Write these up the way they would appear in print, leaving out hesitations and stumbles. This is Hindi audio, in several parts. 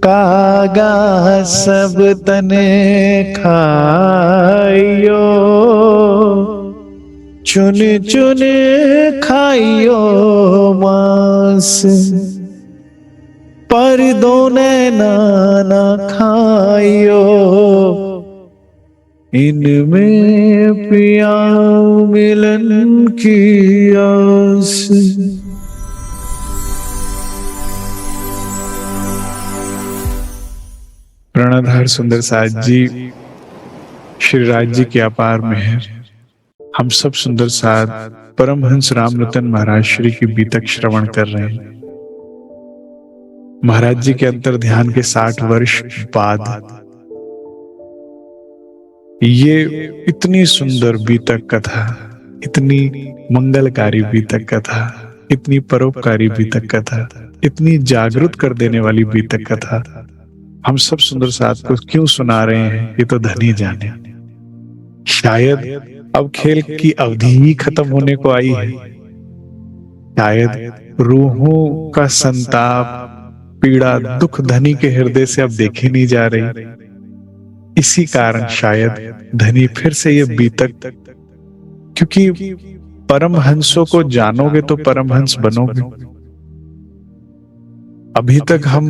कागा सब तने खाइयो, चुन चुन खाइयो मांस, पर दो नैना ना खाइयो, इनमें पिया मिलन की आस। प्रणधार सुंदर साथ जी, श्री राज जी की अपार मेहर, हम सब सुंदर साथ परमहंस रामरतन महाराज श्री की बीतक श्रवण कर रहे हैं। महाराज जी के अंतर ध्यान के 60 वर्ष बाद ये इतनी सुंदर बीतक कथा, इतनी मंगलकारी बीतक कथा, इतनी परोपकारी बीतक कथा, इतनी जागृत कर देने वाली बीतक कथा हम सब सुंदर साथ को क्यों सुना रहे हैं, ये तो धनी जाने। शायद अब खेल की अवधि ही खत्म होने को आई है। शायद रूहों का संताप, पीड़ा, दुख धनी के हृदय से अब देखी नहीं जा रही। इसी कारण शायद धनी फिर से ये बीतक, क्योंकि परमहंसों को जानोगे तो परमहंस बनोगे। अभी तक हम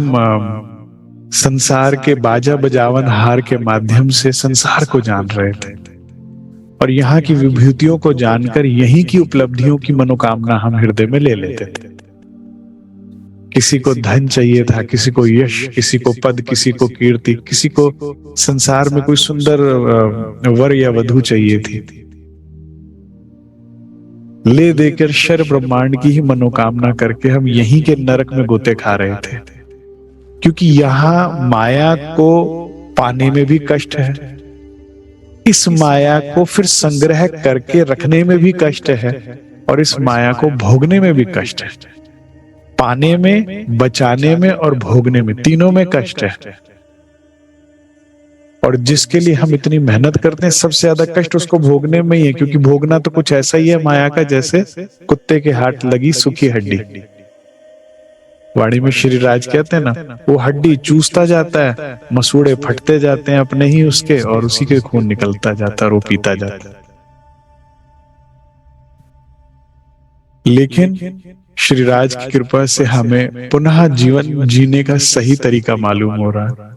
संसार के बाजा बजावन हार के माध्यम से संसार को जान रहे थे, और यहाँ की विभूतियों को जानकर यहीं की उपलब्धियों की मनोकामना हम हृदय में ले लेते थे। किसी को धन चाहिए था, किसी को यश, किसी को पद, किसी को कीर्ति, किसी को संसार में कोई सुंदर वर या वधू चाहिए थी। ले देकर शर ब्रह्मांड की ही मनोकामना करके हम यहीं के नरक में गोते खा रहे थे, क्योंकि यहां माया को पाने में भी कष्ट है, इस माया को फिर संग्रह करके रखने में भी कष्ट है, और इस माया को भोगने में भी कष्ट है। पाने में, बचाने में और भोगने में, तीनों में कष्ट है। और जिसके लिए हम इतनी मेहनत करते हैं, सबसे ज्यादा कष्ट उसको भोगने में ही है, क्योंकि भोगना तो कुछ ऐसा ही है माया का, जैसे कुत्ते के हाथ लगी सूखी हड्डी। वाणी में श्री राज कहते हैं ना, वो हड्डी चूसता जाता है, मसूड़े फटते जाते हैं अपने ही उसके, और उसी के खून निकलता जाता है और वो पीता जाता है। लेकिन श्री राज की कृपा से हमें पुनः जीवन जीने का सही तरीका मालूम हो रहा है।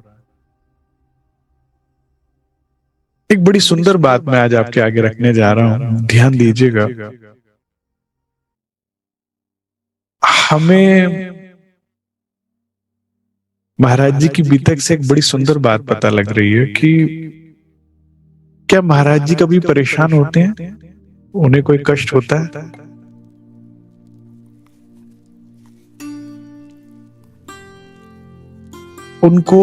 एक बड़ी सुंदर बात मैं आज आपके आगे रखने जा रहा हूं, ध्यान दीजिएगा। हमें महाराज जी की बीतक से एक बड़ी सुंदर बात पता लग रही है कि क्या महाराज जी कभी परेशान होते हैं, उन्हें कोई कष्ट होता है? उनको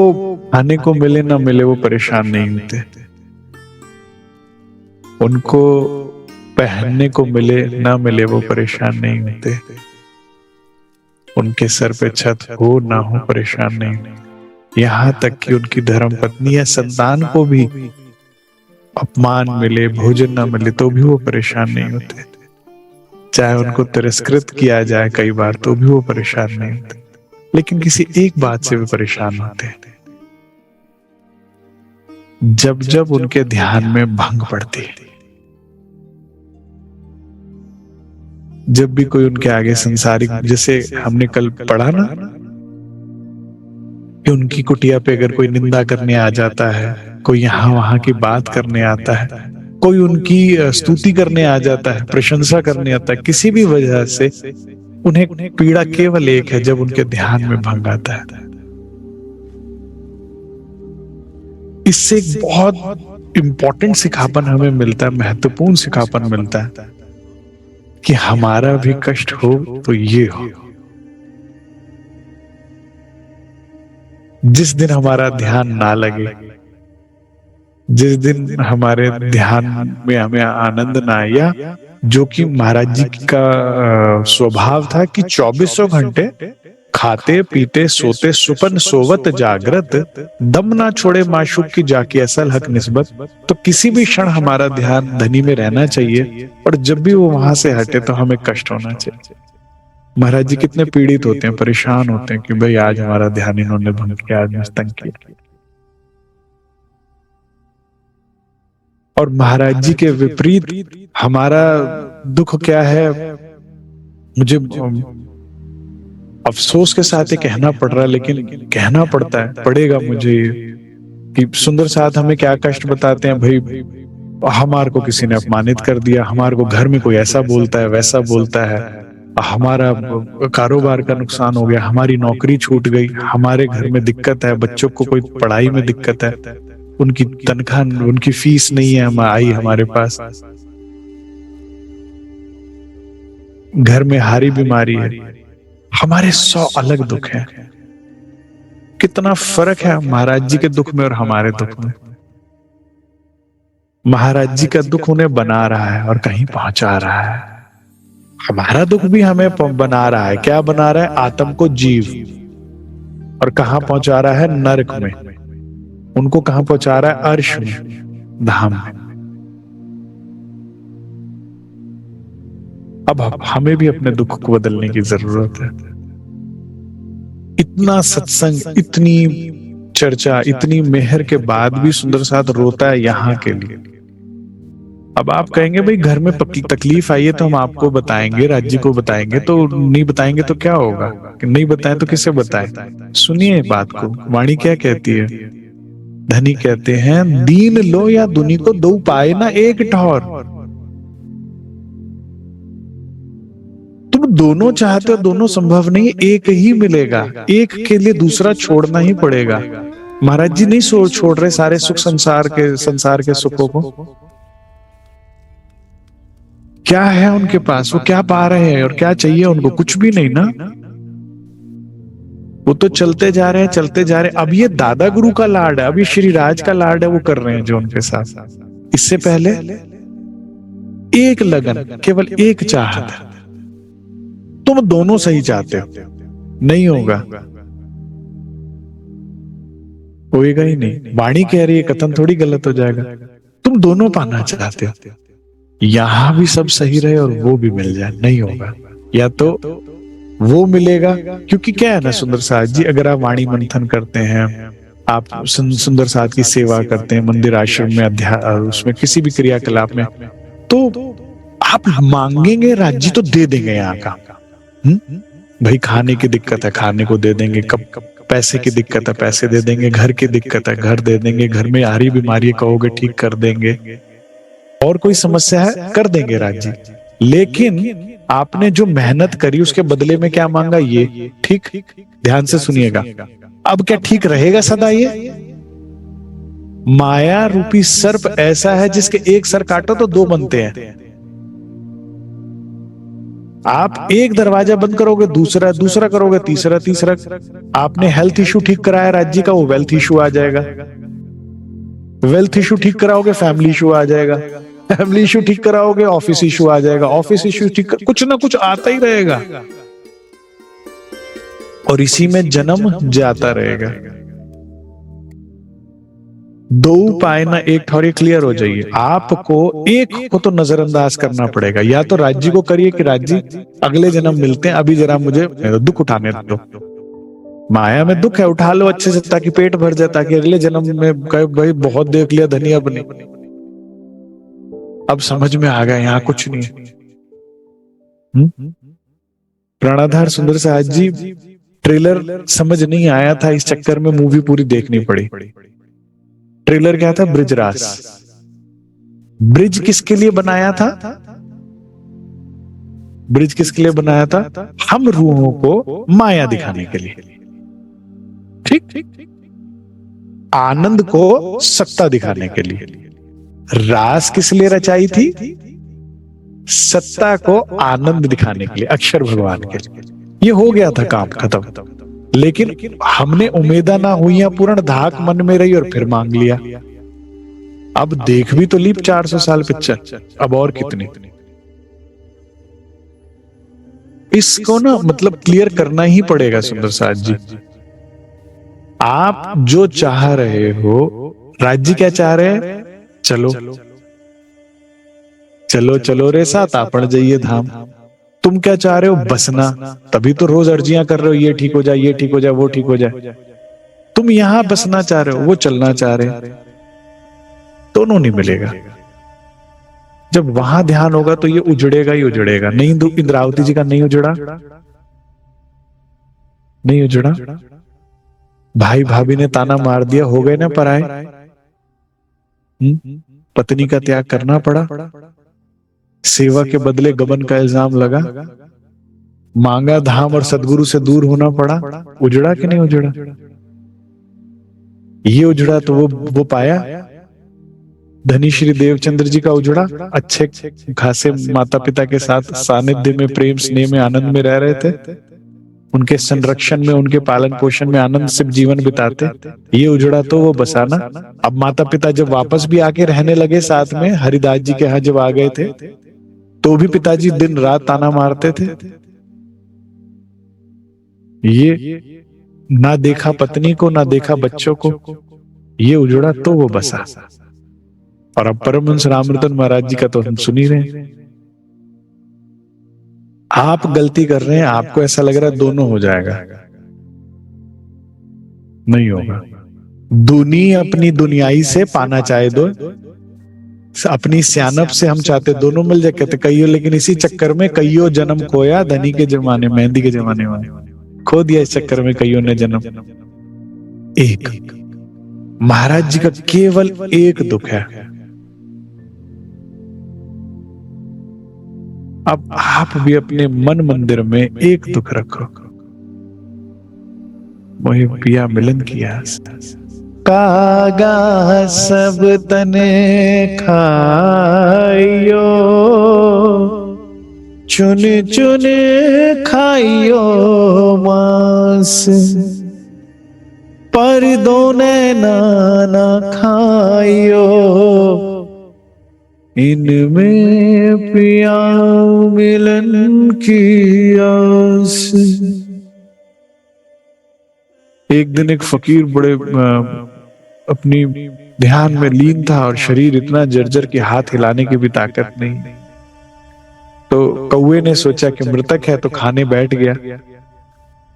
खाने को मिले ना मिले वो परेशान नहीं होते, उनको पहनने को मिले ना मिले वो परेशान नहीं होते, उनके सर पे छत हो ना हो परेशान नहीं। यहां तक कि उनकी धर्म पत्नी या संतान को भी अपमान मिले, भोजन ना मिले तो भी वो परेशान नहीं होते। चाहे उनको तिरस्कृत किया जाए कई बार तो भी वो परेशान नहीं होते। लेकिन किसी एक बात से भी परेशान होते हैं, जब जब उनके ध्यान में भंग पड़ती है। जब भी कोई उनके आगे संसारिक, जैसे हमने कल पढ़ा ना कि उनकी कुटिया पे अगर कोई निंदा करने आ जाता है, कोई यहाँ वहां की बात करने आता है, कोई उनकी स्तुति करने आ जाता है, प्रशंसा करने आता है, किसी भी वजह से उन्हें पीड़ा केवल एक है, जब उनके ध्यान में भंग आता है। इससे एक बहुत इंपॉर्टेंट सिखापन हमें मिलता है, महत्वपूर्ण सिखापन मिलता है कि हमारा भी कष्ट हो तो ये हो। जिस दिन हमारा ध्यान ना लगे, जिस दिन हमारे ध्यान में हमें आनंद ना आया, जो कि महाराज जी का स्वभाव था कि 24 घंटे खाते पीते सोते सुपन सोवत जागृत, दम ना छोड़े माशूक की जाके असल हक निस्बत। तो किसी भी क्षण हमारा ध्यान धनी में रहना चाहिए, और जब भी वो वहां से हटे तो हमें कष्ट होना चाहिए। महाराज जी कितने पीड़ित होते हैं, परेशान होते हैं कि भाई आज हमारा ध्यान इन्होंने भंग किया, आज निस्तंग किया। और महाराज जी के विपरीत हमारा दुख क्या है, मुझे अफसोस के साथ ये कहना पड़ रहा है, लेकिन कहना पड़ता है, पड़ेगा मुझे, कि सुंदर साथ हमें क्या कष्ट बताते हैं भाई, हमारे को किसी ने अपमानित कर दिया, हमारे को घर में कोई ऐसा बोलता है वैसा बोलता है, हमारा कारोबार का नुकसान हो गया, हमारी नौकरी छूट गई, हमारे घर में दिक्कत है, बच्चों को कोई पढ़ाई में दिक्कत है, उनकी तनख्वाह, उनकी फीस नहीं है आई हमारे पास, घर में हारी बीमारी है, हमारे 100 अलग दुख है। कितना फर्क है महाराज जी के दुख में और हमारे दुख में। महाराज जी का दुख उन्हें बना रहा है और कहीं पहुंचा रहा है, हमारा दुख भी हमें बना रहा है। क्या बना रहा है? आत्म को जीव। और कहां पहुंचा रहा है? नरक में। उनको कहां पहुंचा रहा है? अर्श में, धाम में। अब हमें भी अपने दुख को बदलने की जरूरत है। इतना सत्संग, इतनी चर्चा, इतनी मेहर के बाद भी सुंदर साथ रोता है यहाँ के लिए। अब आप कहेंगे भाई घर में तकलीफ आई है तो हम आपको बताएंगे, राज्य को बताएंगे, तो नहीं बताएंगे तो क्या होगा? नहीं बताएं तो किसे बताएं? सुनिए बात को, वाणी क्या कहती है। धनी कहते हैं, दीन लो या दुनी को दो पाए ना एक ठौर। तुम दोनों चाहते हो, दोनों संभव नहीं, एक ही मिलेगा। एक के लिए दूसरा छोड़ना ही पड़ेगा। महाराज जी नहीं छोड़ रहे सारे सुख संसार के सुखों को। क्या है उनके पास? वो क्या पा रहे हैं और क्या चाहिए उनको? कुछ भी नहीं ना। वो तो चलते जा रहे हैं, चलते जा रहे हैं। अब ये दादा गुरु का लाड है, अब ये श्री राज का लाड है, वो कर रहे हैं जो उनके साथ। इससे पहले एक लगन, केवल एक चाहत। तुम दोनों सही चाहते हो, नहीं होगा, होएगा ही नहीं। वाणी कह रही है, कथन थोड़ी गलत हो जाएगा। तुम दोनों पाना चाहते हो, यहां भी सब सही रहे और वो भी मिल जाए, नहीं होगा। या तो वो मिलेगा, क्योंकि क्या है ना सुंदर साथ जी, अगर आप वाणी मंथन करते हैं, आप सुंदर साथ की सेवा करते हैं, मंदिर आश्रम में, उसमें किसी भी क्रियाकलाप में, तो आप मांगेंगे, राज्य तो दे देंगे यहाँ का। भाई खाने की दिक्कत है, खाने को दे देंगे। कब पैसे की दिक्कत है, पैसे दे देंगे। घर की दिक्कत है, घर दे देंगे। घर में आ रही बीमारी कहोगे ठीक कर देंगे। और कोई समस्या है, कर देंगे राज्य। लेकिन आपने जो मेहनत करी उसके बदले में क्या मांगा? ये ठीक। ध्यान से सुनिएगा। अब क्या ठीक रहेगा सदा? ये माया रूपी सर्प ऐसा है जिसके एक सर काटो तो दो बनते हैं। आप एक दरवाजा बंद करोगे, दूसरा, दूसरा करोगे, तीसरा, तीसरा। आपने हेल्थ इशू ठीक कराया राज्य का, वो वेल्थ इशू आ जाएगा। वेल्थ इशू ठीक कराओगे, फैमिली इशू आ जाएगा। फैमिली इशू ठीक कराओगे, ऑफिस इशू आ जाएगा। ऑफिस इशू ठीक, कुछ ना कुछ आता ही रहेगा और इसी में जन्म जाता रहेगा। दो उपाय ना एक ठौर, क्लियर हो जाइए। आपको एक को तो नजरअंदाज करना पड़ेगा। या तो राज्य को करिए कि राज्य अगले जन्म मिलते हैं, अभी जरा मुझे दुख उठाने दो। माया में दुख है, उठा लो अच्छे से ताकि पेट भर जाए, ताकि अगले जन्म में कहे भाई बहुत देख लिया धनी, अब नहीं, अब समझ में आ गया यहाँ कुछ नहीं। प्राणाधार सुंदर साहब जी, ट्रेलर समझ नहीं आया था, इस चक्कर में मूवी पूरी देखनी पड़ी। ट्रेलर क्या था? ब्रिजरास। ब्रिज किसके लिए बनाया था? ब्रिज किसके लिए बनाया था? हम रूहों को माया दिखाने के लिए। ठीक। आनंद को सत्ता दिखाने के लिए। रास किस लिए रचाई थी? सत्ता को आनंद दिखाने के लिए, अक्षर भगवान के लिए। ये हो गया था काम खत्म। लेकिन हमने उम्मीदा ना हुई, पूर्ण धाक मन में रही और फिर मांग लिया। अब देख भी तो ली 400 साल पिक्चर, अब और कितनी। इसको ना मतलब क्लियर करना ही पड़ेगा सुंदर साथ जी। आप जो चाह रहे हो, राज्य क्या चाह रहे हैं? चलो चलो चलो रे साथ, आपण जाइए धाम। तुम क्या चाह रहे हो? बसना। तभी तो रोज अर्जियां कर रहे हो, ये ठीक हो जाए, ये ठीक हो जाए, वो ठीक हो जाए। तुम यहां बसना चाह रहे हो, वो चलना चाह रहे हैं। दोनों नहीं मिलेगा। जब वहां ध्यान होगा तो ये उजड़ेगा ही उजड़ेगा। नहीं, इंद्रावती जी का नहीं उजड़ा, नहीं उजड़ा। भाई भाभी ने ताना मार दिया, हो गए ना पराए। पत्नी का त्याग करना पड़ा, सेवा के बदले गबन का इल्जाम लगा, मांगा धाम और सदगुरु से दूर होना पड़ा। उजड़ा कि नहीं उजड़ा? ये उजड़ा तो वो पाया। धनी श्री देवचंद्र जी का उजड़ा, अच्छे खासे माता पिता के साथ सानिध्य में, प्रेम स्नेह में, आनंद में रह रहे थे। उनके संरक्षण में, उनके पालन पोषण में आनंद से जीवन बिताते। ये उजड़ा तो वो बसाना। अब माता पिता जब वापस भी आके रहने लगे साथ में, हरिदास जी के यहाँ जब आ गए थे, तो भी पिताजी दिन रात ताना मारते थे। ये ना देखा पत्नी को, ना देखा बच्चों को। ये उजड़ा तो वो बसा। और अब परमहंस रामरतन महाराज जी का तो हम सुन ही रहे हैं। आप गलती कर रहे हैं, आपको ऐसा लग रहा है दोनों हो जाएगा, नहीं होगा। दुनी अपनी दुनियाई से पाना चाहे दो, अपनी सियानप से हम चाहते दोनों मिल जाए, कहते कईयो, लेकिन इसी चक्कर में कईयो जन्म खोया। धनी के जमाने, मेहंदी के जमाने में खो दिया इस चक्कर में कईयों ने जन्म। एक महाराज जी का केवल एक दुख है। अब आप भी अपने मन मंदिर में एक दुख रखो, मोहि पिया मिलन किया। कागा सब तने खाइयो, चुन चुन खाइयो मांस, पर दोने नाना खाइयो, इनमें पिया मिलन की आस। एक दिन एक फकीर बड़े अपनी ध्यान में लीन था और शरीर इतना जर्जर कि हाथ हिलाने की भी ताकत नहीं। तो कौवे ने सोचा कि मृतक है, तो खाने बैठ गया।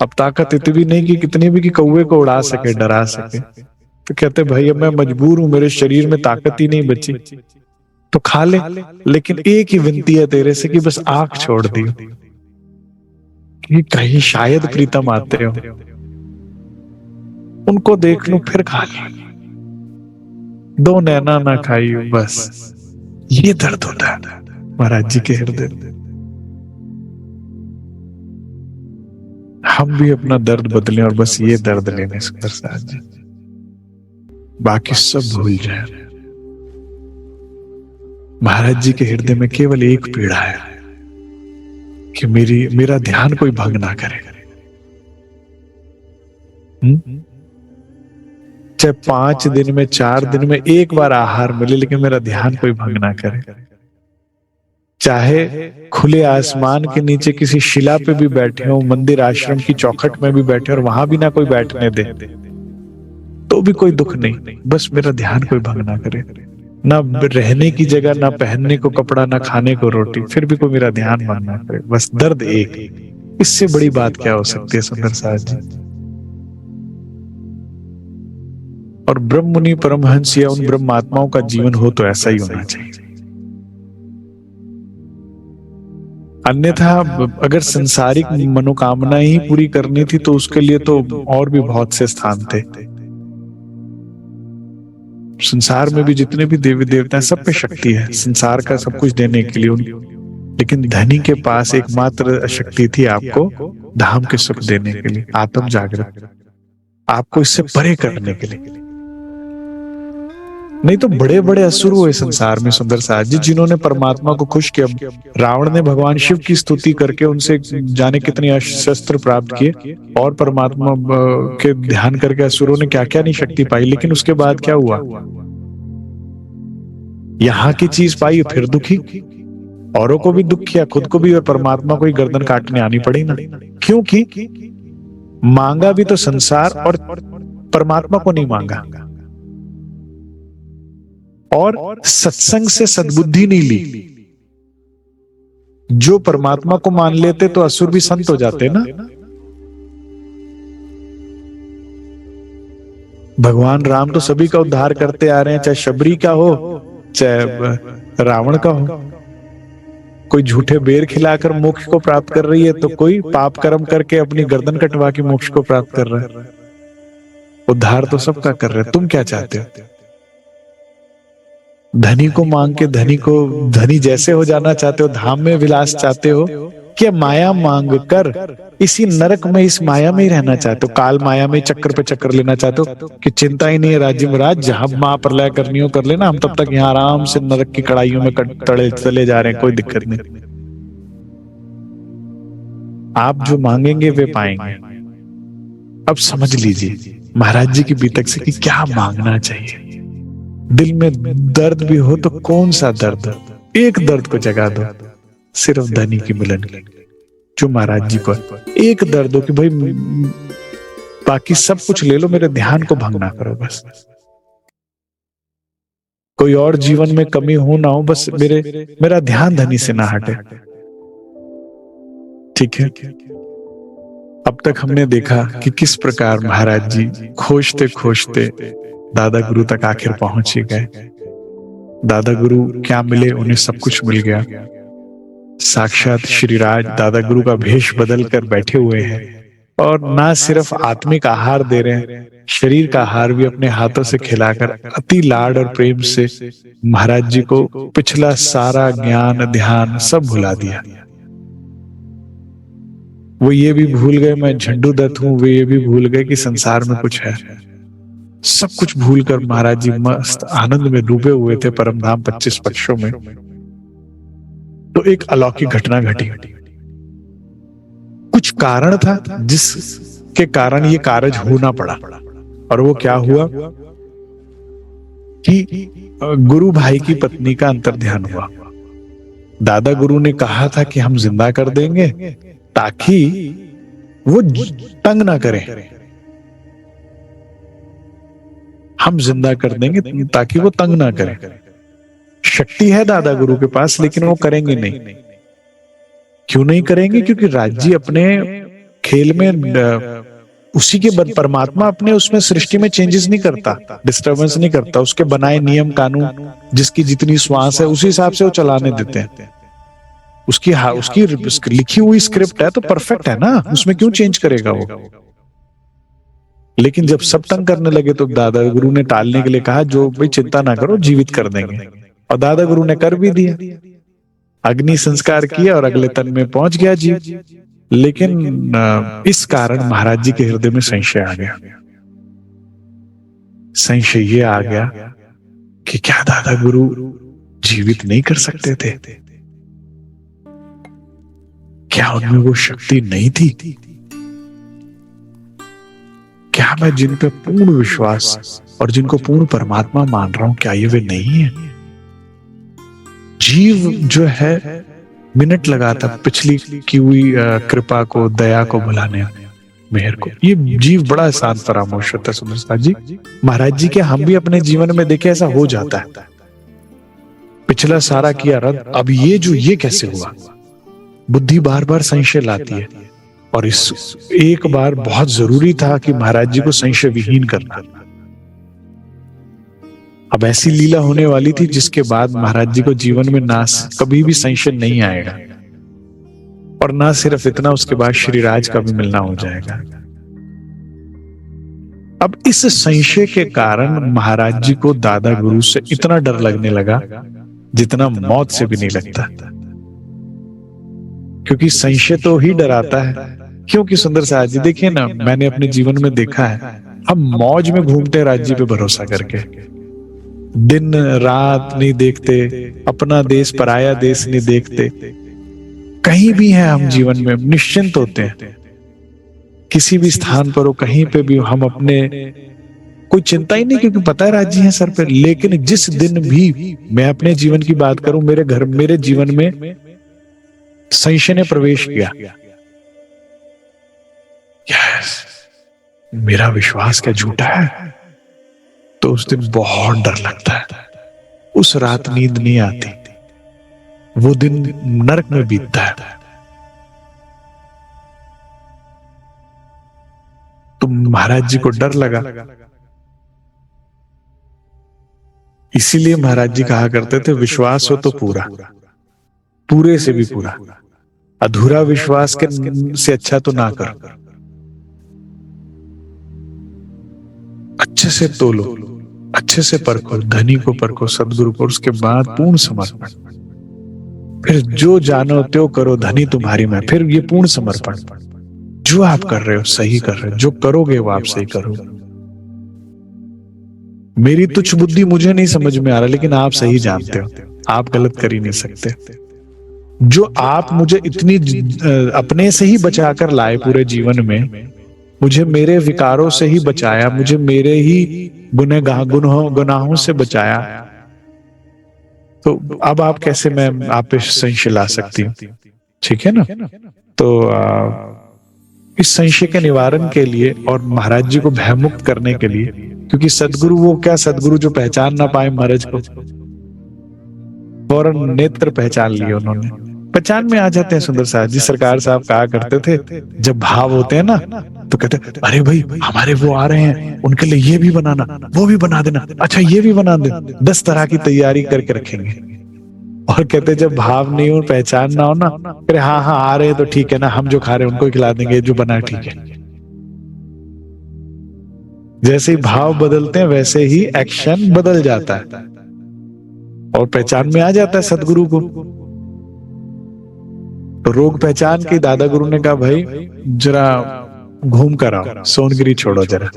अब ताकत इतनी नहीं कि कितनी भी कि कौवे को उड़ा सके, डरा सके। तो कहते भाई अब मैं मजबूर हूं, मेरे शरीर में ताकत ही नहीं बची, तो खा ले, लेकिन एक ही विनती है तेरे से कि बस आंख छोड़ दियो, कि कहीं शायद प्रीतम आते हो, उनको देख लूं फिर खा ले। दो नैना ना खाइयो बस। ये दर्द होता है महाराज जी के हृदय। हम भी अपना दर्द बदलें और बस ये दर्द लेने सुंदर साहब जी, बाकी सब भूल जाए। महाराज जी के हृदय में केवल एक पीड़ा है कि मेरा ध्यान कोई भंग ना करे। चाहे 5 दिन में, 4 दिन में एक बार आहार मिले, लेकिन मेरा ध्यान कोई भंग ना करे। चाहे खुले आसमान के नीचे किसी शिला पे भी बैठे हो, मंदिर आश्रम की चौखट में भी बैठे और वहां भी ना कोई बैठने दे, तो भी कोई दुख नहीं, बस मेरा ध्यान कोई भंग ना करे। ना रहने की जगह, ना पहनने को कपड़ा, ना खाने को रोटी, फिर भी कोई मेरा ध्यान भंग ना करे, बस दर्द एक। इससे बड़ी बात क्या हो सकती है सुंदर साहब जी। और ब्रह्म मुनि परमहंस या उन ब्रह्मात्माओं का जीवन हो तो ऐसा ही होना चाहिए। अन्यथा अगर संसारिक मनोकामनाएं ही पूरी करनी थी तो उसके लिए तो और भी बहुत से स्थान थे। संसार में भी जितने भी देवी देवता हैं, सब पे शक्ति है संसार का सब कुछ देने के लिए, लेकिन धनी के पास एकमात्र शक्ति थी आपको धाम के सुख देने के लिए, आत्म जागृत, आपको इससे परे करने के लिए। नहीं तो बड़े बड़े असुर हुए संसार में सुंदर साहब जी, जिन्होंने परमात्मा को खुश किया। रावण ने भगवान शिव की स्तुति करके उनसे जाने कितने शस्त्र प्राप्त किए, और परमात्मा के ध्यान करके असुरों ने क्या क्या नहीं शक्ति पाई, लेकिन उसके बाद क्या हुआ? यहाँ की चीज पाई फिर दुखी, औरों को भी दुख किया, खुद को भी, और परमात्मा को ही गर्दन काटने आनी पड़ी ना। क्योंकि मांगा भी तो संसार और परमात्मा को नहीं मांगा, और सत्संग से सद्बुद्धि नहीं ली, जो परमात्मा को मान लेते तो असुर भी संत हो जाते ना। भगवान राम तो सभी का उद्धार करते आ रहे हैं, चाहे शबरी का हो चाहे रावण का हो। कोई झूठे बेर खिलाकर मोक्ष को प्राप्त कर रही है, तो कोई पाप कर्म करके अपनी गर्दन कटवा के मोक्ष को प्राप्त कर रहा है। उद्धार तो सबका कर रहे हैं। तुम क्या चाहते हो? धनी को मांग के धनी जैसे हो जाना चाहते हो, धाम में विलास चाहते हो, क्या माया मांग कर इसी नरक में, इस माया में ही रहना चाहते हो? काल माया में चक्कर पे चक्कर लेना चाहते हो कि चिंता ही नहीं है राज्य में राज, जहां महाप्रलय करनी हो कर लेना, हम तब तक यहाँ आराम से नरक की कड़ाइयों में तड़े चले जा रहे हैं, कोई दिक्कत नहीं। आप जो मांगेंगे वे पाएंगे। अब समझ लीजिए महाराज जी की बीतक से कि क्या मांगना चाहिए। दिल में दर्द भी हो तो कौन सा दर्द, एक दर्द को जगा दो, सिर्फ धनी की मिलन की। जो महाराज जी को एक दर्द हो कि भाई बाकी सब कुछ ले लो, मेरे ध्यान को भंग ना करो बस। कोई और जीवन में कमी हो ना हो, बस मेरा ध्यान धनी से ना हटे। ठीक है। अब तक हमने देखा कि किस प्रकार महाराज जी खोजते खोजते दादा गुरु तक आखिर पहुंच ही गए। दादा गुरु क्या मिले? उन्हें सब कुछ मिल गया। साक्षात श्रीराज दादा गुरु का भेष बदल कर बैठे हुए हैं और ना सिर्फ आत्मिक आहार दे रहे हैं, शरीर का आहार भी अपने हाथों से खिलाकर अति लाड और प्रेम से महाराज जी को पिछला सारा ज्ञान ध्यान सब भुला दिया। वो ये भी भूल गए मैं झंडू दत्त हूं, वे ये भी भूल गए कि संसार में कुछ है। सब कुछ भूलकर महाराज जी मस्त आनंद में डूबे हुए थे परमधाम 25 पक्षों में। तो एक अलौकिक घटना घटी। कुछ कारण था जिसके कारण ये कार्य होना पड़ा, और वो क्या हुआ कि गुरु भाई की पत्नी का अंतर्ध्यान हुआ। दादा गुरु ने कहा था कि हम जिंदा कर देंगे ताकि वो तंग ना करें, हम जिंदा कर देंगे ताकि वो तंग ना करें। शक्ति है दादा गुरु के पास, लेकिन वो करेंगे नहीं। क्यों नहीं करेंगे? क्योंकि राज्य अपने खेल में उसी के परमात्मा अपने उसमें सृष्टि में चेंजेस नहीं करता, डिस्टर्बेंस नहीं करता। उसके बनाए नियम कानून, जिसकी जितनी श्वास है उसी हिसाब से वो चलाने देते हैं। उसकी लिखी हुई स्क्रिप्ट है तो परफेक्ट है ना, उसमें क्यों चेंज करेगा वो? लेकिन जब सब तंग करने लगे तो दादा गुरु ने टालने के लिए कहा, जो भाई चिंता ना करो, जीवित कर देंगे। और दादा गुरु ने कर भी दिया, अग्नि संस्कार किया और अगले तन में पहुंच गया जीव। लेकिन इस कारण महाराज जी के हृदय में संशय आ गया। संशय ये आ गया कि क्या दादा गुरु जीवित नहीं कर सकते थे? क्या उनमें वो शक्ति नहीं थी? क्या मैं जिन पे पूर्ण विश्वास और जिनको पूर्ण परमात्मा मान रहा हूं, क्या ये वे नहीं है? जीव जो है मिनट लगाता पिछली की हुई कृपा को, दया को भुलाने, मेहर को। ये जीव बड़ा शांत फरामोश होता है। सुंदरता जी महाराज जी के हम भी अपने जीवन में देखे ऐसा हो जाता है। पिछला सारा किया रद्द, अब ये कैसे हुआ? बुद्धि बार बार संशय लाती है, और इस एक बार बहुत जरूरी था कि महाराज जी को संशय विहीन करना। अब ऐसी लीला होने वाली थी जिसके बाद महाराज जी को जीवन में ना कभी भी संशय नहीं आएगा, और ना सिर्फ इतना, उसके बाद श्रीराज का भी मिलना हो जाएगा। अब इस संशय के कारण महाराज जी को दादा गुरु से इतना डर लगने लगा जितना मौत से भी नहीं लगता, क्योंकि संशय तो ही डराता है। क्योंकि सुंदर साहब जी देखिए ना, मैंने अपने जीवन में देखा है, हम मौज में घूमते हैं राज्य पे भरोसा करके, दिन रात नहीं देखते, अपना देश पराया देश नहीं देखते, कहीं भी हैं हम जीवन में निश्चिंत होते हैं। किसी भी स्थान पर हो, कहीं पे भी हम अपने कोई चिंता ही नहीं, क्योंकि पता है राज्य है सर पे। लेकिन जिस दिन भी मैं अपने जीवन की बात करूं, मेरे जीवन में संशय ने प्रवेश किया, यस, मेरा विश्वास क्या झूठा है, तो उस दिन बहुत डर लगता है। उस रात नींद नहीं आती, वो दिन नरक में बीतता है। तो महाराज जी को डर लगा, इसीलिए महाराज जी कहा करते थे विश्वास हो तो पूरा, पूरे से भी पूरा, अधूरा विश्वास के से अच्छा तो ना करो। अच्छे से तोलो, अच्छे से परखो, धनी को परखो, सदगुरु को, उसके बाद पूर्ण समर्पण। फिर जो जानो त्यो करो, धनी तुम्हारी मैं। फिर ये पूर्ण समर्पण, जो आप कर रहे हो सही कर रहे हो, जो करोगे वो आप सही करोगे। मेरी तुच्छ बुद्धि मुझे नहीं समझ में आ रहा, लेकिन आप सही जानते हो, आप गलत कर ही नहीं सकते। जो आप मुझे इतनी अपने से ही बचा कर लाए पूरे जीवन में, मुझे मेरे विकारों से ही बचाया, मुझे मेरे ही गुनाहों से बचाया, तो अब आप कैसे मैं आप पे संशय ला सकती हूँ? ठीक है ना? तो इस संशय के निवारण के लिए और महाराज जी को भयमुक्त करने के लिए, क्योंकि सदगुरु वो क्या, सदगुरु जो पहचान ना पाए महाराज को, फौरन नेत्र पहचान लिए उन्होंने, पहचान में आ जाते हैं। सुंदर साहब जी सरकार साहब कहा करते थे, जब भाव होते हैं ना तो कहते अरे भाई हमारे वो आ रहे हैं, उनके लिए ये भी बनाना, वो भी बना देना, अच्छा ये भी बना दे, 10 तरह की तैयारी करके रखेंगे। और कहते जब भाव नहीं हो, पहचान ना हो ना, अरे हाँ हाँ आ रहे हैं तो ठीक है ना, हम जो खा रहे हैं उनको खिला देंगे, जो बना ठीक है। जैसे ही भाव बदलते हैं वैसे ही एक्शन बदल जाता है और पहचान में आ जाता है सदगुरु को। तो रोग पहचान के दादा गुरु ने कहा भाई जरा घूम कर आओ, सोनगिरी छोड़ो जरा,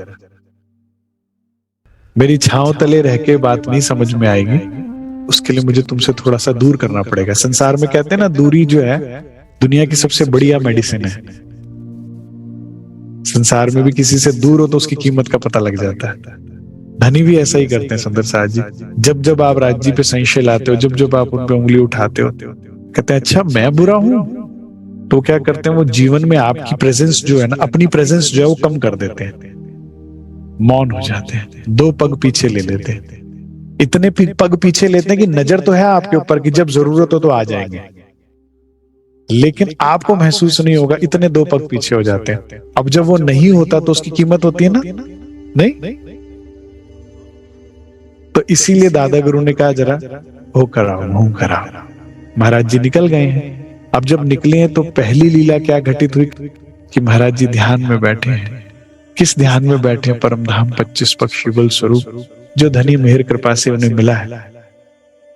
मेरी छांव तले रह के बात नहीं समझ में आएगी, उसके लिए मुझे तुमसे थोड़ा सा दूर करना पड़ेगा। संसार में कहते हैं ना, दूरी जो है दुनिया की सबसे बढ़िया मेडिसिन है। संसार में भी किसी से दूर हो तो उसकी कीमत का पता लग जाता है। धनी भी ऐसा ही करते हैं सुंदर साहब जी। जब जब आप राज्य पे संशय लाते हो, जब जब आप उन पे उंगली उठाते हो, कहते हैं अच्छा मैं बुरा हूं, तो क्या करते हैं वो जीवन में आपकी प्रेजेंस जो है ना, अपनी प्रेजेंस जो है वो कम कर देते हैं, मौन हो जाते हैं, 2 पग पीछे ले लेते हैं। इतने पग पीछे लेते हैं कि नजर तो है आपके ऊपर कि जब जरूरत हो तो आ जाएंगे, लेकिन आपको महसूस नहीं होगा, इतने 2 पग पीछे हो जाते हैं। अब जब वो नहीं होता तो उसकी कीमत होती है ना, नहीं? तो इसीलिए दादा गुरु ने कहा जरा हो कराओ, मुंह कराओ। महाराज जी निकल गए हैं। अब जब निकले हैं तो पहली लीला क्या घटित हुई कि महाराज जी ध्यान में बैठे हैं। किस ध्यान में बैठे हैं? परम धाम 25 पक्ष युगल स्वरूप जो धनी मेहर कृपा से उन्हें मिला है,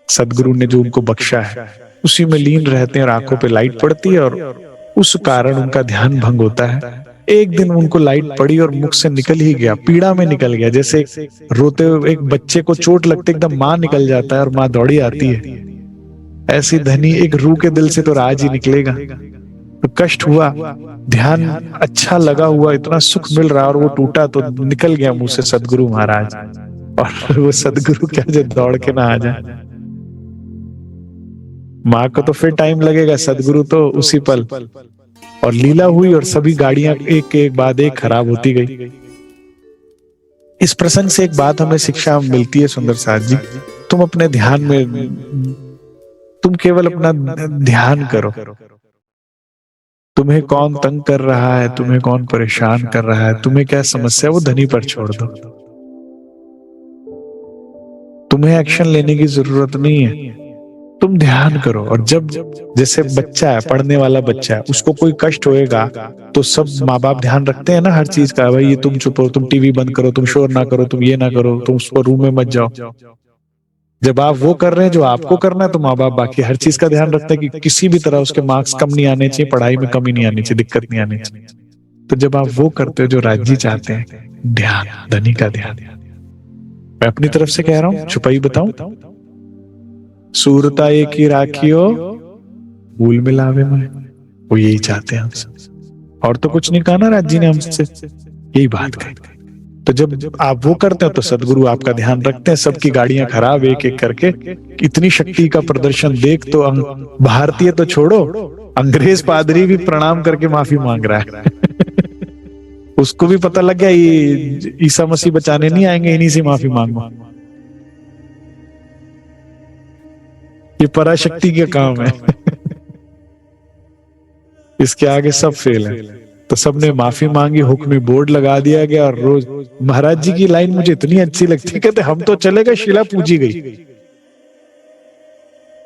सदगुरु ने जो उनको बख्शा है, उसी में लीन रहते हैं और आंखों पे लाइट पड़ती है और उस कारण उनका ध्यान भंग होता है। एक दिन उनको लाइट पड़ी और मुख से निकल ही गया, पीड़ा में निकल गया। जैसे रोते हुए एक बच्चे को चोट लगते एकदम मां निकल जाता है और मां दौड़ी आती है, ऐसी धनी एक रूह के दिल से तो राज ही निकलेगा। तो कष्ट हुआ, ध्यान अच्छा लगा हुआ, इतना सुख मिल रहा और वो टूटा तो निकल गया मुंह से सदगुरु महाराज। और वो सदगुरु क्या जो दौड़ के ना आ जाए, माँ को तो फिर टाइम लगेगा, सदगुरु तो उसी पल। और लीला हुई और सभी गाड़ियां एक के बाद एक खराब होती गई। इस प्रसंग से एक बात हमें शिक्षा मिलती है सुंदर साथ जी, तुम अपने ध्यान में, तुम केवल अपना ध्यान करो। तुम्हें कौन तंग कर रहा है, तुम्हें कौन परेशान कर रहा है, तुम्हें क्या समस्या, वो धनी पर छोड़ दो। तुम्हें एक्शन लेने की जरूरत नहीं है, तुम ध्यान करो। और जब जैसे बच्चा है, पढ़ने वाला बच्चा है, उसको कोई कष्ट होएगा तो सब माँ बाप ध्यान रखते हैं ना हर चीज का, भाई ये तुम चुप हो, तुम टीवी बंद करो, तुम शोर ना करो, तुम ये ना करो, तुम उसको रूम में मत जाओ। जब आप वो कर रहे हैं जो आपको करना है, तो माँ बाप बाकी हर चीज का ध्यान रखते हैं कि किसी भी तरह उसके मार्क्स कम नहीं आने चाहिए, पढ़ाई में कमी नहीं आनी चाहिए, दिक्कत नहीं आनी चाहिए। तो जब आप वो करते हो जो राज्य चाहते हैं, ध्यान, धनी का ध्यान, मैं अपनी तरफ से कह रहा हूं, छुपाई बताऊं, सूरता एक ही राखियो भूल मिलावे में, वो यही चाहते हैं हमसे। और तो कुछ नहीं कहा ना राज्य ने हमसे, यही बात कही। तो जब आप वो करते हो तो सदगुरु आपका ध्यान रखते हैं। सबकी गाड़ियां खराब एक एक करके, इतनी शक्ति का प्रदर्शन देख तो भारतीय तो छोड़ो, अंग्रेज पादरी भी प्रणाम करके माफी मांग रहा है। उसको भी पता लग गया ये ईसा मसीह बचाने नहीं आएंगे, इन्हीं से माफी मांगो। ये पराशक्ति का काम है। इसके आगे सब फेल है। तो सबने माफी मांगी, हुक्मी बोर्ड लगा दिया गया। और रोज महाराज जी की लाइन मुझे इतनी अच्छी लगती है, कहते हम तो चले गए, शिला पूजी गई।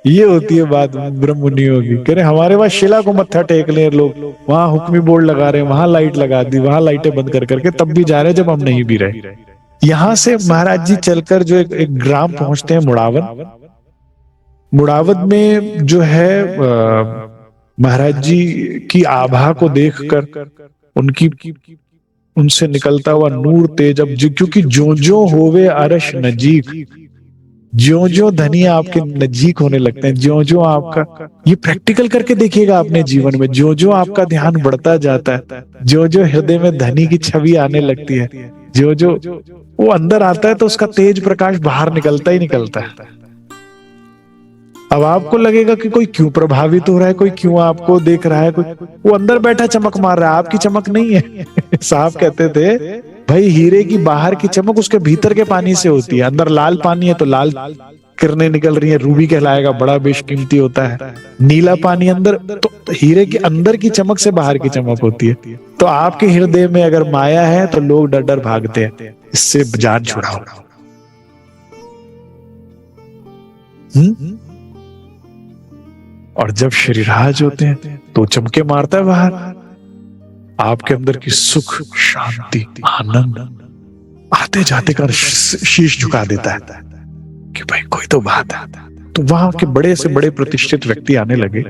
ये होती है बात ब्रह्म मुनियों की। कह रहे हमारे पास शिला को मत्था टेक ले लोग, वहां हुक्मी बोर्ड लगा रहे हैं, वहां लाइट लगा दी, वहां लाइटें बंद कर करके तब भी जा रहे हैं जब हम नहीं भी रहे। यहां से महाराज जी चलकर जो एक ग्राम पहुंचते हैं मुड़ावत। मुड़ावत में जो है महाराज जी की आभा को देखकर उनकी उनसे निकलता हुआ नूर तेज, अब क्योंकि जो होवे अरश नजीक, ज्यो धनी आपके नजीक होने लगते हैं, ज्यो आपका, ये प्रैक्टिकल करके देखिएगा अपने जीवन में, जो आपका ध्यान बढ़ता जाता है, जो हृदय में धनी की छवि आने लगती है, जो वो अंदर आता है तो उसका तेज प्रकाश बाहर निकलता ही निकलता है। अब आपको लगेगा कि कोई क्यों प्रभावित हो रहा है, कोई क्यों आपको देख रहा है, कोई वो अंदर बैठा चमक मार रहा है, आपकी चमक नहीं है। साहब कहते थे भाई हीरे की बाहर की चमक उसके भीतर के पानी से होती है। अंदर लाल पानी है तो लाल किरणें निकल रही है, रूबी कहलाएगा, बड़ा बेशकीमती होता है। नीला पानी अंदर, तो हीरे के अंदर की चमक से बाहर की चमक होती है। तो आपके हृदय में अगर माया है तो लोग डर डर भागते हैं, इससे जान छुड़ाओ। और जब शरीराज होते हैं तो चमके मारता है बाहर, आपके अंदर की सुख, शांति, आनंद आते जाते का शीश झुका देता है कि भाई कोई तो बात है। तो वहां के बड़े से बड़े प्रतिष्ठित व्यक्ति आने लगे।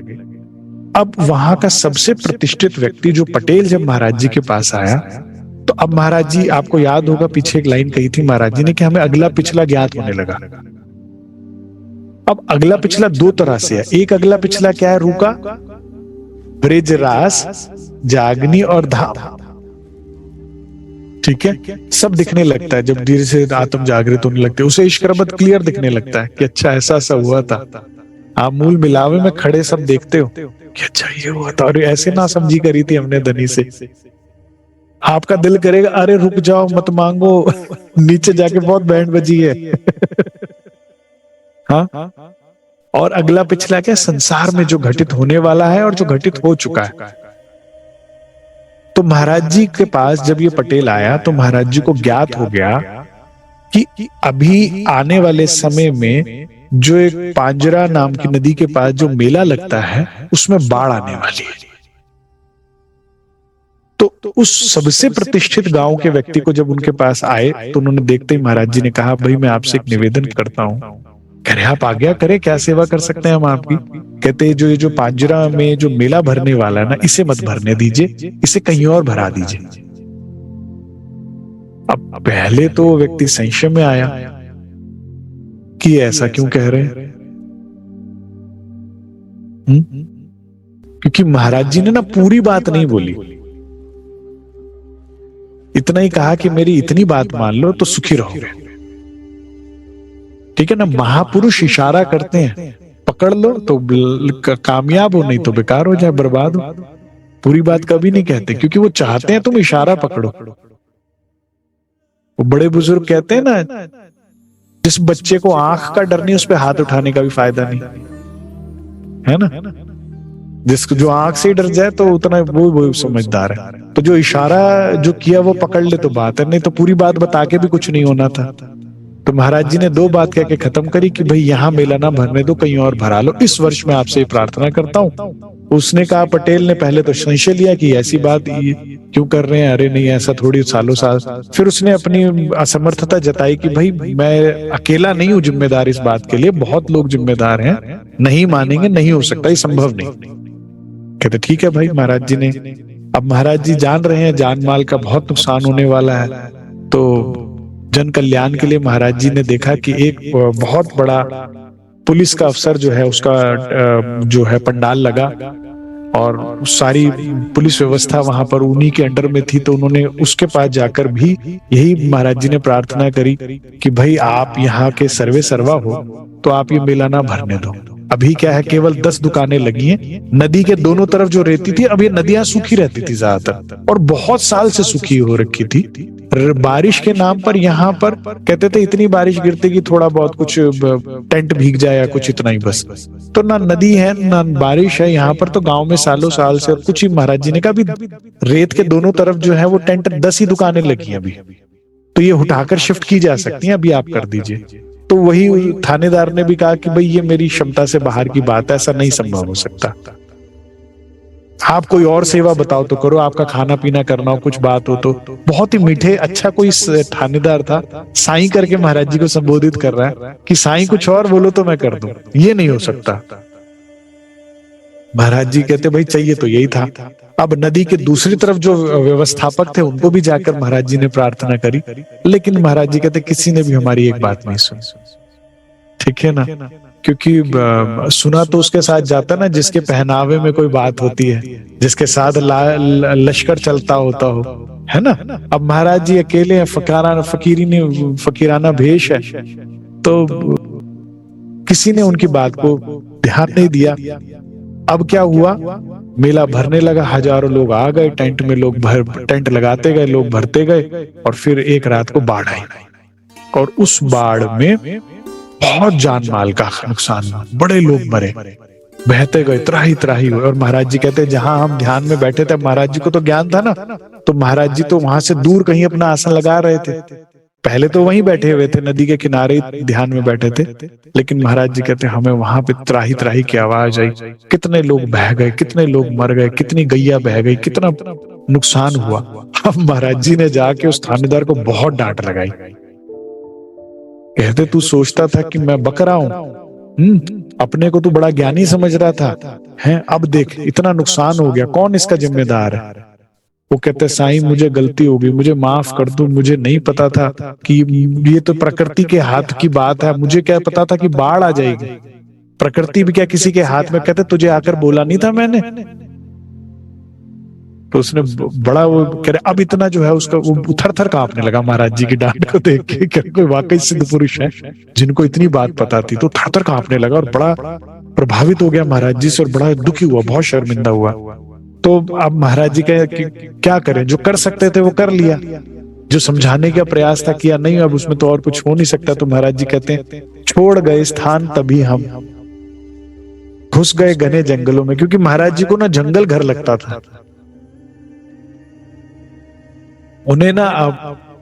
अब वहां का सबसे प्रतिष्ठित व्यक्ति जो पटेल जब महाराज जी के पास आया, तो अब महाराज जी, आपको याद होगा पीछे एक लाइन कही थी महाराज जी ने कि हमें अगला पिछला ज्ञात होने लगा। अब अगला पिछला दो तरह से है। एक अगला पिछला क्या है, रूका, ब्रजरास, जागनी और धाम। ठीक है, सब दिखने लगता है जब धीरे से आत्म जागृत होने लगते हैं, उसे इश्करबत क्लियर दिखने लगता है कि अच्छा ऐसा सा हुआ था। आप मूल मिलावे में खड़े सब देखते हो कि अच्छा ये हुआ था, और ऐसे ना समझी करी थी हमने धनी से। आपका दिल करेगा अरे रुक जाओ मत मांगो, नीचे जाके बहुत बैंड बजी है। हाँ, और अगला पिछला क्या, संसार में जो घटित होने वाला है और जो घटित हो चुका है। तो महाराज जी के पास जब ये पटेल आया तो महाराज जी को ज्ञात हो गया कि अभी आने वाले समय में जो एक पांजरा नाम की नदी के पास जो मेला लगता है उसमें बाढ़ आने वाली है। तो उस सबसे प्रतिष्ठित गांव के व्यक्ति को जब उनके पास आए तो उन्होंने देखते ही महाराज जी ने कहा, भाई मैं आपसे एक निवेदन करता हूं। कह रहे आप आज्ञा करें, क्या सेवा कर सकते हैं हम आपकी। कहते जो पांजरा में जो मेला भरने वाला है ना, इसे मत भरने दीजिए, इसे कहीं और भरा दीजिए। अब पहले तो वो व्यक्ति संशय में आया कि ऐसा क्यों कह रहे हैं। क्योंकि महाराज जी ने ना पूरी बात नहीं बोली, इतना ही कहा कि मेरी इतनी बात मान लो तो सुखी रहोगे। ठीक है ना, महापुरुष इशारा करते हैं, पकड़ लो तो कामयाब हो, नहीं तो बेकार हो जाए, बर्बाद हो। पूरी बात कभी नहीं कहते क्योंकि वो चाहते हैं तुम इशारा पकड़ो। वो बड़े बुजुर्ग कहते हैं ना, जिस बच्चे को आंख का डर नहीं उस पर हाथ उठाने का भी फायदा नहीं, है ना। जिसको जो आंख से डर जाए तो उतना वो समझदार है। तो जो इशारा जो किया वो पकड़ ले तो बात है, नहीं तो पूरी बात बता के भी कुछ नहीं होना था। तो महाराज जी ने दो बात कह के खत्म करी कि भाई यहाँ मेला ना भरने दो, कहीं और भरा लो, इस वर्ष मैं आपसे प्रार्थना करता हूँ। उसने कहा, पटेल ने पहले तो संशय लिया कि ऐसी बात क्यों कर रहे हैं, अरे नहीं ऐसा थोड़ी, सालों साल। फिर उसने अपनी असमर्थता जताई कि भाई मैं अकेला नहीं हूं जिम्मेदार इस बात के लिए, बहुत लोग जिम्मेदार हैं, नहीं मानेंगे, नहीं हो सकता, ये संभव नहीं। कहते ठीक है भाई। महाराज जी ने, अब महाराज जी जान रहे हैं जान माल का बहुत नुकसान होने वाला है, तो जन कल्याण के लिए महाराज जी ने देखा कि एक बहुत बड़ा पुलिस का अफसर जो है उसका जो है पंडाल लगा और सारी पुलिस व्यवस्था वहां पर उन्हीं के अंडर में थी। तो उन्होंने उसके पास जाकर भी यही महाराज जी ने प्रार्थना करी कि भाई आप यहाँ के सर्वे सर्वा हो तो आप ये मेला ना भरने दो। अभी क्या है, केवल 10 दुकानें लगी हैं। नदी के दोनों तरफ जो रेती थी, अब ये नदियां सूखी रहती थी ज्यादातर, और बहुत साल से सूखी हो रखी थी। बारिश के नाम पर यहाँ पर कहते थे इतनी बारिश गिरती कि थोड़ा बहुत कुछ टेंट भीग जाए या कुछ, इतना ही बस। तो ना नदी है ना बारिश है यहाँ पर, तो गांव में सालों साल से, और कुछ ही महाराज जी ने कहा भी रेत के दोनों तरफ जो है वो टेंट 10 ही दुकानें लगी हैं अभी, तो ये उठाकर शिफ्ट की जा सकती हैं, अभी आप कर दीजिए। तो वही थानेदार ने भी कहा कि भाई ये मेरी क्षमता से बाहर की बात है, ऐसा नहीं संभव हो सकता, आप कोई और सेवा बताओ तो करो, आपका खाना पीना करना हो, कुछ बात हो तो। बहुत ही मीठे अच्छा कोई थानेदार था, साईं करके महाराज जी को संबोधित कर रहा है कि साईं कुछ और बोलो तो मैं कर दूं, ये नहीं हो सकता। महाराज जी कहते भाई चाहिए तो यही था। अब नदी के दूसरी तरफ जो व्यवस्थापक थे उनको भी जाकर महाराज जी ने प्रार्थना करी, लेकिन महाराज जी कहते किसी ने भी हमारी एक बात नहीं सुनी। ठीक है ना, क्योंकि सुना तो उसके साथ जाता ना जिसके पहनावे में कोई बात होती है, जिसके साथ लश्कर चलता होता हो, है ना। अब महाराज जी अकेले हैं, फकीराना भेष है, तो किसी ने उनकी बात को ध्यान नहीं दिया। अब क्या हुआ, मेला भरने लगा, हजारों लोग आ गए, टेंट में लोग टेंट लगाते गए, लोग भरते गए, और फिर एक रात को बाढ़ आई, और उस बाढ़ में बहुत जान माल का नुकसान हुआ, बड़े लोग मरे, बहते गए, त्राही त्राही हुए। और महाराज जी कहते जहां हम ध्यान में बैठे थे, महाराज जी को तो ज्ञान था ना, तो महाराज जी तो वहां से दूर कहीं अपना आसन लगा रहे थे, पहले तो वहीं बैठे हुए थे, नदी के किनारे ध्यान में बैठे थे, लेकिन महाराज जी कहते हमें वहां पे त्राही त्राही की आवाज आई, कितने लोग बह गए, कितने लोग मर गए, कितनी गैया बह गई, कितना नुकसान हुआ। अब महाराज जी ने जाके उस थानेदार को बहुत डांट लगाई, कहते तू सोचता था कि मैं बक रहा हूं, अपने को तू बड़ा ज्ञानी समझ रहा था, हैं अब देख इतना नुकसान हो गया, कौन इसका जिम्मेदार है। वो कहते साईं मुझे गलती हो गई, मुझे माफ कर दो, मुझे नहीं पता था कि ये तो प्रकृति के हाथ की बात है, मुझे क्या पता था कि बाढ़ आ जाएगी, प्रकृति भी क्या किसी के हाथ में। कहते तुझे आकर बोला नहीं था मैंने। तो उसने बड़ा वो कह रहे, अब इतना जो है उसका वो थर थर कांपने लगा महाराज जी की डांट को देख के, कोई वाकई सिद्ध पुरुष है जिनको इतनी बात पता थी, तो थर थर कांपने लगा और बड़ा प्रभावित हो गया महाराज जी से, और बड़ा दुखी हुआ, बहुत शर्मिंदा हुआ। तो अब महाराज जी कहे क्या करें, जो कर सकते थे वो कर लिया, जो समझाने का प्रयास था किया, नहीं अब उसमें तो और कुछ हो नहीं सकता। तो महाराज जी कहते हैं छोड़ गए स्थान तभी हम घुस गए घने जंगलों में, क्योंकि महाराज जी को ना जंगल घर लगता था, उन्हें ना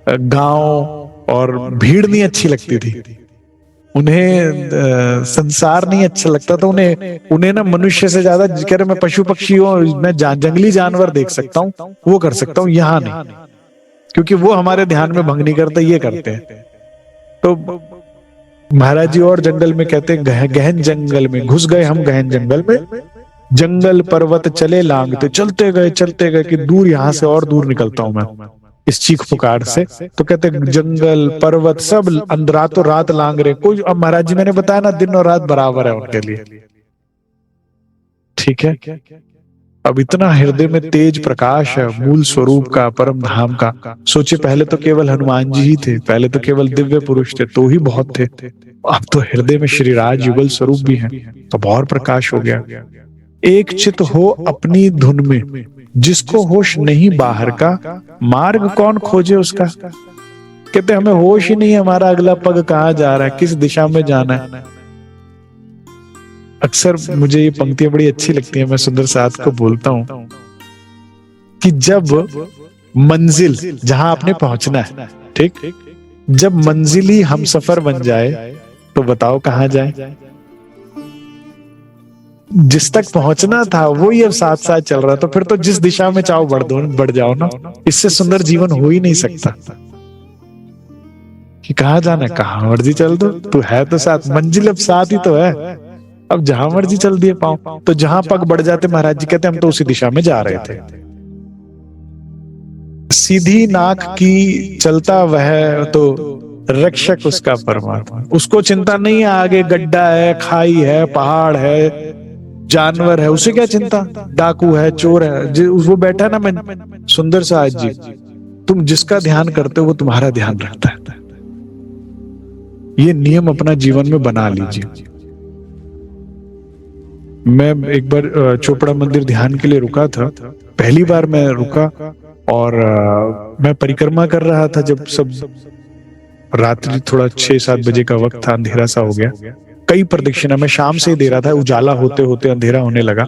गांव और भीड़ नहीं अच्छी लगती थी, उन्हें संसार नहीं अच्छा लगता था, उन्हें ना मनुष्य से ज्यादा कह रहे मैं पशु पक्षियों, मैं जंगली जानवर देख सकता हूँ, वो कर सकता हूँ, यहाँ नहीं, क्योंकि वो हमारे ध्यान में भंग नहीं करते, ये करते हैं। तो महाराज जी और जंगल में कहते हैं गहन जंगल में घुस गए हम, गहन जंगल में, जंगल पर्वत चले लांगते, चलते गए कि दूर यहाँ से और दूर निकलता हूं मैं इस चीख पुकार से। तो कहते जंगल पर्वत सब रातों रात लांग रहे कोई। अब महाराज जी मैंने बताया ना दिन और रात बराबर है उनके लिए, ठीक है। अब इतना हृदय में तेज प्रकाश है मूल स्वरूप का, परम धाम का। सोचे पहले तो केवल हनुमान जी ही थे, पहले तो केवल दिव्य पुरुष थे, तो ही बहुत थे, अब तो हृदय में श्री राज युगल स्वरूप भी है, तो और प्रकाश हो गया। एक चित हो अपनी धुन में, जिसको होश नहीं बाहर का, मार्ग कौन खोजे उसका। कहते हमें होश ही नहीं, हमारा अगला पग कहाँ जा रहा है, किस दिशा में जाना है। अक्सर मुझे ये पंक्तियां बड़ी अच्छी लगती हैं, मैं सुंदर साथ को बोलता हूं कि जब मंजिल जहां आपने पहुंचना है, ठीक, जब मंजिल ही हम सफर बन जाए तो बताओ कहां जाए। जिस तक पहुंचना था वो ही अब साथ साथ चल रहा, तो फिर तो जिस दिशा में चाहो बढ़ जाओ ना, इससे सुंदर जीवन हो ही नहीं सकता। कि कहां जाना है, कहां मर्जी चल दो, तू है तो साथ, मंजिल अब साथ ही तो है, अब जहां मर्जी चल दिए पाओ। तो जहां पग बढ़ जाते महाराज जी कहते हम तो उसी दिशा में जा रहे थे। सीधी नाक की चलता वह तो रक्षक उसका परमात्मा, उसको चिंता नहीं है आगे गड्ढा है, खाई है, पहाड़ है, जानवर है, उसे क्या चिंता, डाकू है, चोर है, वो बैठा ना। मैं सुंदर सा आज जी, तुम जिसका ध्यान करते हो वो तुम्हारा ध्यान रखता है। ये नियम अपना जीवन में बना लीजिए। मैं एक बार चोपड़ा मंदिर ध्यान के लिए रुका था, पहली बार मैं रुका, और मैं परिक्रमा कर रहा था जब सब रात्रि थोड़ा 6-7 बजे का वक्त था, अंधेरा सा हो गया। कई प्रदक्षिणा मैं शाम से ही दे रहा था, उजाला होते होते अंधेरा होने लगा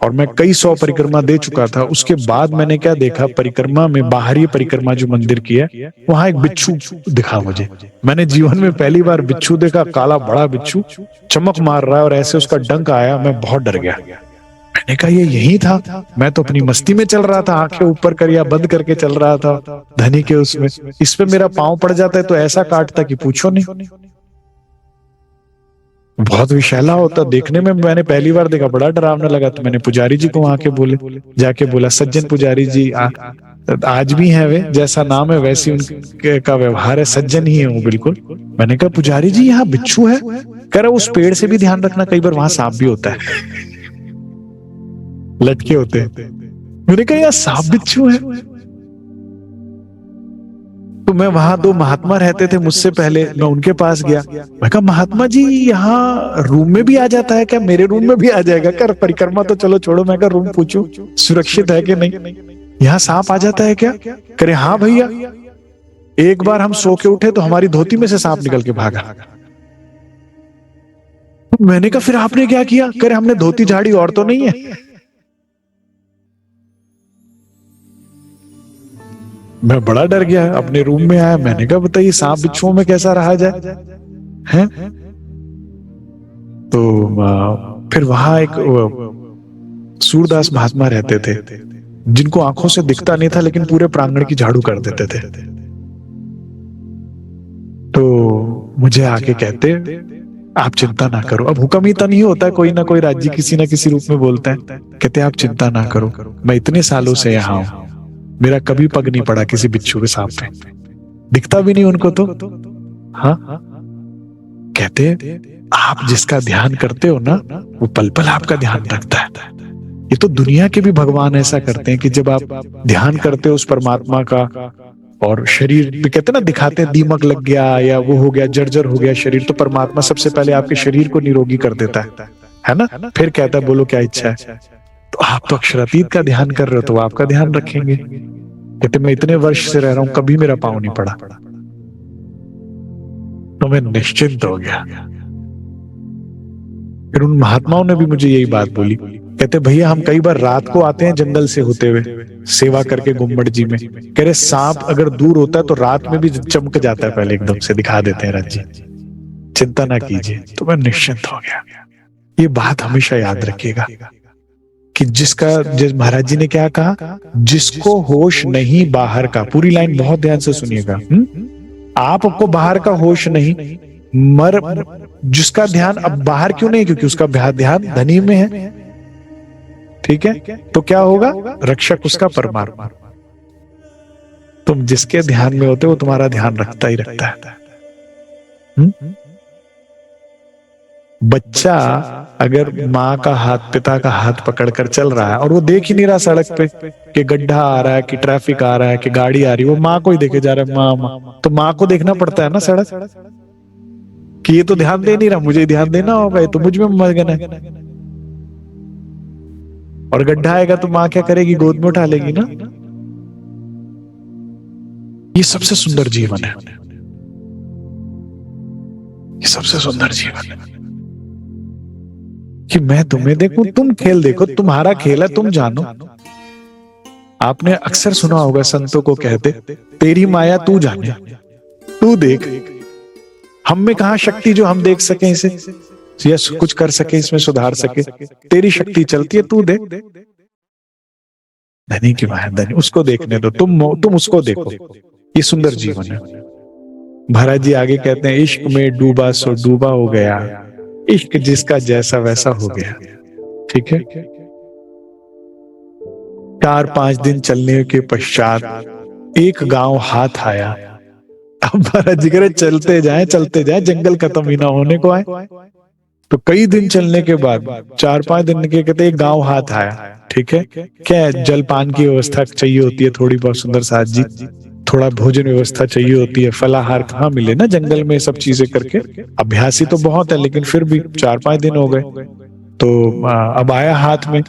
और मैं कई 100 परिक्रमा दे चुका था। उसके बाद मैंने क्या देखा, परिक्रमा में बाहरी परिक्रमा जो मंदिर की है, वहां एक बिच्छू दिखा मुझे। मैंने जीवन में पहली बार बिच्छू देखा, काला बड़ा बिच्छू चमक मार रहा है और ऐसे उसका डंक आया, मैं बहुत डर गया। मैंने कहा ये यही था, मैं तो अपनी मस्ती में चल रहा था, आंखें ऊपर कर या बंद करके चल रहा था धनी के उसमें, इस पे मेरा पांव पड़ जाता है तो ऐसा काटता कि पूछो नहीं। बहुत विशैला होता देखने में, मैंने पहली बार देखा, बड़ा डरावना लगा। तो मैंने पुजारी जी को आके जाके बोला, सज्जन पुजारी जी आज भी हैं वे, जैसा नाम है वैसी उनके का व्यवहार है, सज्जन ही है वो बिल्कुल। मैंने कहा पुजारी जी यहाँ बिच्छू है? कह रहा उस पेड़ से भी ध्यान रखना, कई बार वहां सांप भी होता है, लटके होते हैं। मैंने कहा यार सांप बिच्छू है? तो मैं वहां 2 महात्मा रहते थे मुझसे पहले, मैं उनके पास गया। मैं कहा महात्मा जी यहाँ रूम में भी आ जाता है क्या? मेरे रूम में भी आ जाएगा? कर परिक्रमा तो चलो छोड़ो, मैं कहा रूम पूछूं सुरक्षित है कि नहीं, यहाँ सांप आ जाता है क्या? करे हाँ भैया, एक बार हम सो के उठे तो हमारी धोती में से सांप निकल के भागा। मैंने कहा फिर आपने क्या किया? करे हमने धोती झाड़ी और तो नहीं है। मैं बड़ा डर गया, अपने रूम में आया, मैंने कहा बताइए सांप बिच्छुओं में कैसा रहा जाए हैं? तो फिर वहां एक सूरदास महात्मा रहते थे, जिनको आंखों से दिखता नहीं था लेकिन पूरे प्रांगण की झाड़ू कर देते थे। तो मुझे आके कहते आप चिंता ना करो। अब हुक्म ही तो नहीं होता, कोई ना कोई राज्य किसी ना किसी रूप में बोलता है। कहते आप चिंता ना करो, मैं इतने सालों से यहाँ हूं, मेरा कभी पग नहीं पड़ा किसी बिच्छू के सांप पे, दिखता भी नहीं उनको तो। हाँ, कहते आप जिसका ध्यान करते हो ना, वो पल पल आपका ध्यान रखता है। ये तो दुनिया के भी भगवान ऐसा करते हैं कि जब आप ध्यान करते हो उस परमात्मा का, और शरीर पे कहते ना दिखाते हैं दीमक लग गया या वो हो गया, जर्जर हो गया शरीर, तो परमात्मा सबसे पहले आपके शरीर को निरोगी कर देता है ना? फिर कहता है बोलो क्या इच्छा है। तो आप तो अक्षरातीत का ध्यान कर रहे हो, तो वो आपका ध्यान रखेंगे। कहते मैं इतने वर्ष से रह रहा हूं, कभी मेरा पांव नहीं पड़ा। तो मैं निश्चिंत हो गया। फिर उन महात्माओं ने भी मुझे यही बात बोली, कहते भैया हम कई बार रात को आते हैं जंगल से होते हुए सेवा करके गुम्बद जी में, कह रहे सांप अगर दूर होता है तो रात में भी चमक जाता है, पहले एकदम से दिखा देते हैं राज्य, चिंता ना कीजिए। तो मैं निश्चिंत हो गया। ये बात हमेशा याद रखिएगा कि जिस महाराज जी ने क्या कहा, जिसको होश नहीं बाहर का, पूरी लाइन बहुत ध्यान से सुनिएगा। आपको बाहर का होश नहीं, जिसका ध्यान अब बाहर क्यों नहीं, क्योंकि उसका ध्यान धनी में है। ठीक है, तो क्या होगा? रक्षक उसका परमात्मा। तुम जिसके ध्यान में होते हो वो तुम्हारा ध्यान रखता ही रखता है। बच्चा अगर माँ का हाथ, पिता का हाथ पकड़कर चल रहा है और वो देख ही नहीं रहा सड़क पे कि गड्ढा आ रहा है, कि ट्रैफिक आ रहा है, कि गाड़ी आ रही है, वो माँ को ही देखे जा रहा है, माँ, तो माँ को देखना पड़ता है ना सड़क, कि ये तो ध्यान दे नहीं रहा, मुझे ध्यान देना होगा, ये तो मुझ में मगन है। और गड्ढा आएगा तो माँ क्या करेगी? गोद में उठा लेगी ना। ये सबसे सुंदर जीवन है, ये सबसे सुंदर जीवन है कि मैं तुम्हें देखूं, तुम खेल देखो, तुम्हारा खेल है, तुम जानो। आपने अक्सर सुना होगा संतों को कहते, तेरी माया तू जाने, तू देख। हम में कहां शक्ति जो हम देख सके इसे, या कुछ कर सके, इसमें सुधार सके। तेरी शक्ति चलती है, तू देख। धनी की माया, धनी उसको देखने दो, तुम उसको देखो। ये सुंदर जीवन है। महाराज जी आगे कहते हैं, इश्क में डूबा सो डूबा हो गया, इश्क जिसका जैसा वैसा हो गया। ठीक है, 4-5 दिन चलने के पश्चात एक गांव हाथ आया। अब महाराज जी कह रहे चलते जाएं, जंगल खत्म ही ना होने को आए। तो कई दिन चलने के बाद 4-5 दिन के कहते एक गांव हाथ आया। ठीक है, क्या जलपान की व्यवस्था चाहिए होती है थोड़ी बहुत, सुंदर साथ जी, थोड़ा भोजन व्यवस्था चाहिए होती है, फलाहार कहाँ मिले ना जंगल में, सब चीजें करके। अभ्यासी तो बहुत है लेकिन फिर भी 4-5 दिन हो गए। तो अब आया हाथ में,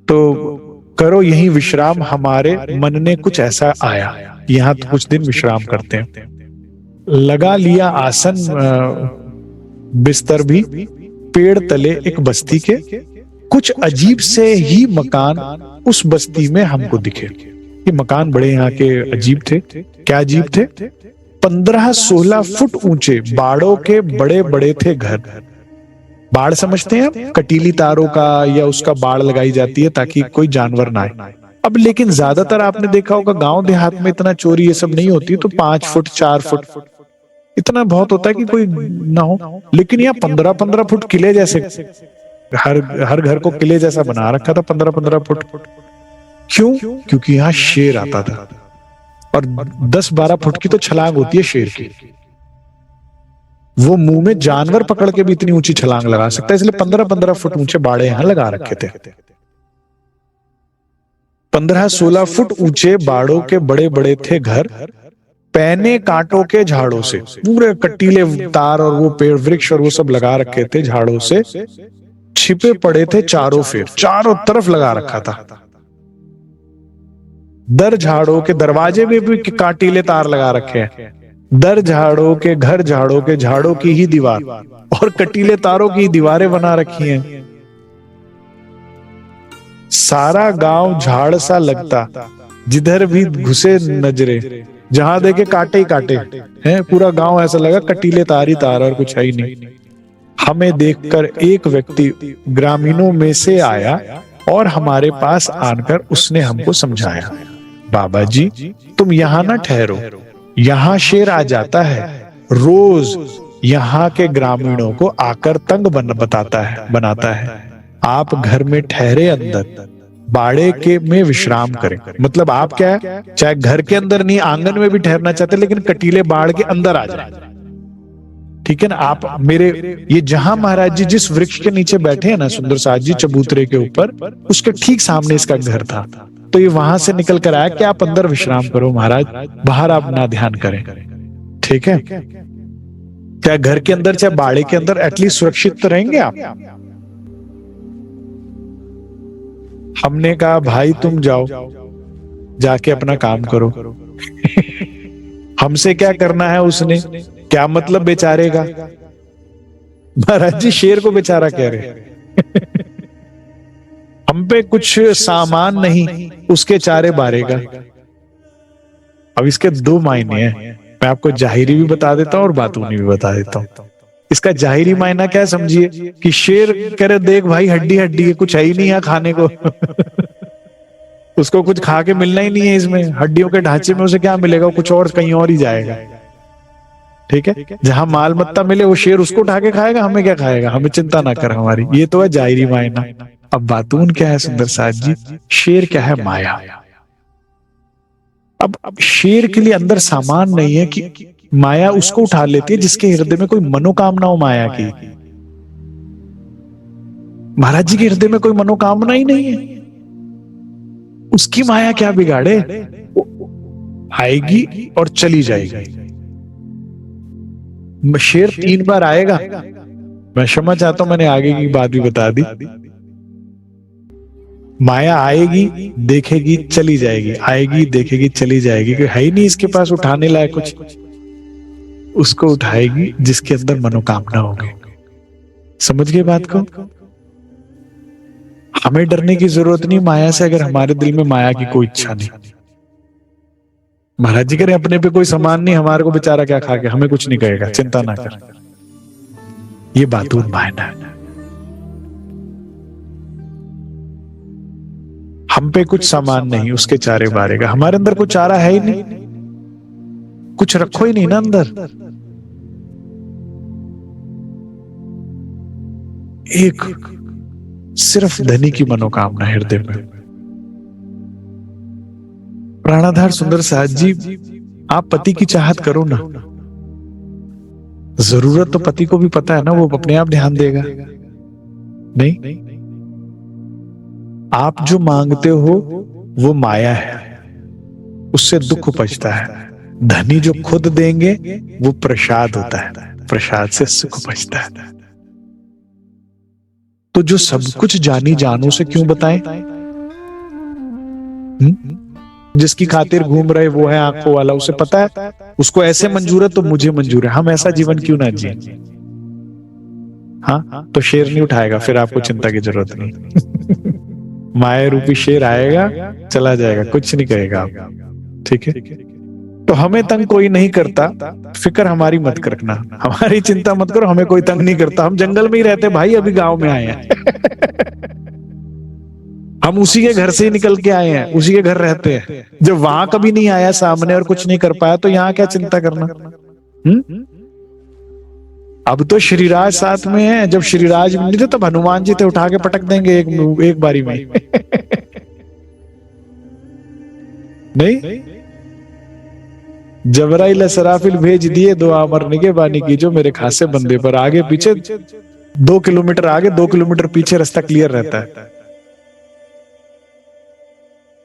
तो करो यही विश्राम, हमारे मन ने कुछ ऐसा आया, यहाँ तो कुछ दिन विश्राम करते हैं। लगा लिया आसन बिस्तर भी, पेड़ तले एक बस्ती के, कुछ अजीब से ही मकान उस बस्ती में हमको दिखे। ये मकान बड़े यहाँ के अजीब थे। क्या अजीब थे? 15-16 फुट ऊंचे बाड़ों के बड़े बड़े थे घर। बाड़ समझते हैं आप? कटीली तारों का या उसका बाड़ लगाई जाती है ताकि कोई जानवर ना आए। अब लेकिन ज्यादातर आपने देखा होगा गांव देहात में इतना चोरी ये सब नहीं होती, तो 5 फुट 4 फुट इतना बहुत होता है कि कोई ना हो। लेकिन यहाँ 15-15 फुट किले जैसे, हर घर को किले जैसा बना रखा था 15-15 फुट। क्यों? क्योंकि यहाँ शेर आता था, और 10-12 फुट की तो छलांग होती है शेर की। वो मुंह में जानवर पकड़ के भी इतनी ऊंची छलांग लगा सकता है, इसलिए 15-15 फुट ऊंचे बाड़े यहां लगा रखे थे। 15-16 फुट ऊंचे बाड़ों के बड़े बड़े थे घर, पैने कांटों के झाड़ों से, पूरे कटीले तार और वो पेड़ वृक्ष और वो सब लगा रखे थे झाड़ों से, छिपे पड़े थे चारों फेर, चारों तरफ लगा रखा था। दर झाड़ों के दरवाजे में भी कांटीले तार लगा रखे हैं, दर झाड़ों के घर झाड़ों के झाड़ों की ही दीवार और कटीले तारों की दीवारें बना रखी हैं। सारा गांव झाड़ सा लगता, जिधर भी घुसे नजरे, जहां देखे कांटे ही कांटे हैं। पूरा गांव ऐसा लगा कटीले तार ही तार और कुछ है ही नहीं। हमें देखकर एक व्यक्ति ग्रामीणों में से आया और हमारे पास आकर उसने हमको समझाया, बाबा जी तुम यहाँ ना ठहरो, यहाँ शेर आ जाता है, रोज यहाँ के ग्रामीणों को आकर तंग बनाता है। आप घर में ठहरे, अंदर बाड़े के में विश्राम करें। मतलब आप क्या है, चाहे घर के अंदर नहीं आंगन में भी ठहरना चाहते, लेकिन कटीले बाड़ के अंदर आ जाए, ठीक है ना। आप मेरे ये जहां महाराज जी जिस वृक्ष के नीचे बैठे हैं ना, सुंदर साथ जी चबूतरे के ऊपर, उसके ठीक सामने इसका घर था। तो ये वहां से निकल कर आया कि आप अंदर विश्राम करो महाराज, बाहर आप ना ध्यान करें, ठीक है। क्या घर के अंदर चाहे बाड़े के अंदर एटलीस्ट सुरक्षित तो रहेंगे आप। हमने कहा भाई तुम जाओ, जाके अपना काम करो। हमसे क्या करना है उसने, क्या मतलब बेचारे का। महाराज जी शेर को बेचारा कह रहे। हम पे कुछ सामान नहीं, उसके चारे बारे का। अब इसके दो मायने हैं, मैं आपको जाहिरी भी बता देता हूं और बातूनी भी बता देता हूं। इसका जाहिरी मायना क्या समझिए कि शेर कह रहे देख भाई हड्डी हड्डी है, कुछ है ही नहीं है खाने को। उसको कुछ खा के मिलना ही नहीं है, इसमें हड्डियों के ढांचे में उसे क्या मिलेगा, कुछ और कहीं और ही जाएगा, ठीक है। जहां माल मत्ता मिले वो शेर उसको उठा के खाएगा, हमें क्या खाएगा, हमें चिंता ना कर हमारी। ये तो है जाहिरी मायना। अब बातून क्या है सुंदर साथ जी, शेर क्या है, माया। अब शेर के लिए अंदर सामान नहीं है कि माया उसको उठा लेती है जिसके हृदय में कोई मनोकामना हो माया की। महाराज जी के हृदय में कोई मनोकामना ही नहीं है, उसकी माया क्या बिगाड़े, आएगी और चली जाएगी। शेर 3 बार आएगा, मैं क्षमा चाहता हूं मैंने आगे की बात भी बता दी। माया आएगी देखेगी चली जाएगी, आएगी देखेगी चली जाएगी, है ही नहीं इसके पास उठाने लायक कुछ। उसको उठाएगी जिसके अंदर मनोकामना होगी। समझ गए बात को। हमें डरने की जरूरत नहीं माया से, अगर हमारे दिल में माया की कोई इच्छा नहीं। महाराज जी करें अपने पे कोई सामान नहीं, हमारे को बेचारा क्या खा के, हमें कुछ नहीं कहेगा, चिंता ना कर। ये बातून मायना है। हम पे कुछ सामान नहीं, उसके चारे बारे का। हमारे अंदर कुछ चारा है ही नहीं, कुछ रखो ही नहीं ना अंदर। एक सिर्फ धनी की मनोकामना हृदय में। प्राणाधार सुंदर साथ जी, आप पति की चाहत करो ना, जरूरत तो पति को भी पता है ना, वो अपने आप ध्यान देगा। नहीं, आप जो मांगते हो वो माया है, उससे दुख उपजता है। धनी जो खुद देंगे वो प्रसाद होता है, प्रसाद से सुख उपजता है। तो जो सब कुछ जानी जानू से क्यों बताएं? जिसकी खातिर घूम रहे वो है आंखों वाला, उसे पता है उसको ऐसे मंजूर है तो मुझे मंजूर है, हम ऐसा जीवन क्यों ना जिए? हाँ, तो शेर नहीं उठाएगा, फिर आपको चिंता की जरूरत नहीं। माया रूपी शेर आएगा, चला जाएगा, कुछ नहीं कहेगा आप। ठीक है, तो हमें तंग कोई नहीं करता, फिक्र हमारी मत करना, हमारी चिंता मत करो, हमें कोई तंग नहीं करता। हम जंगल में ही रहते भाई, अभी गांव में आए हैं। हम उसी के घर से ही निकल के आए हैं, उसी के घर रहते हैं। जब वहां कभी नहीं आया सामने और कुछ नहीं कर पाया, तो यहाँ क्या चिंता करना? अब तो श्रीराज साथ में है, जब श्रीराज नहीं थे तब हनुमान जी थे, उठा के पटक देंगे एक बारी में। नहीं, जबराइल असराफिल भेज दिए, दुआ मरने के बानी की जो मेरे खासे बंदे पर। आगे पीछे 2 किलोमीटर आगे 2 किलोमीटर पीछे रास्ता क्लियर रहता है।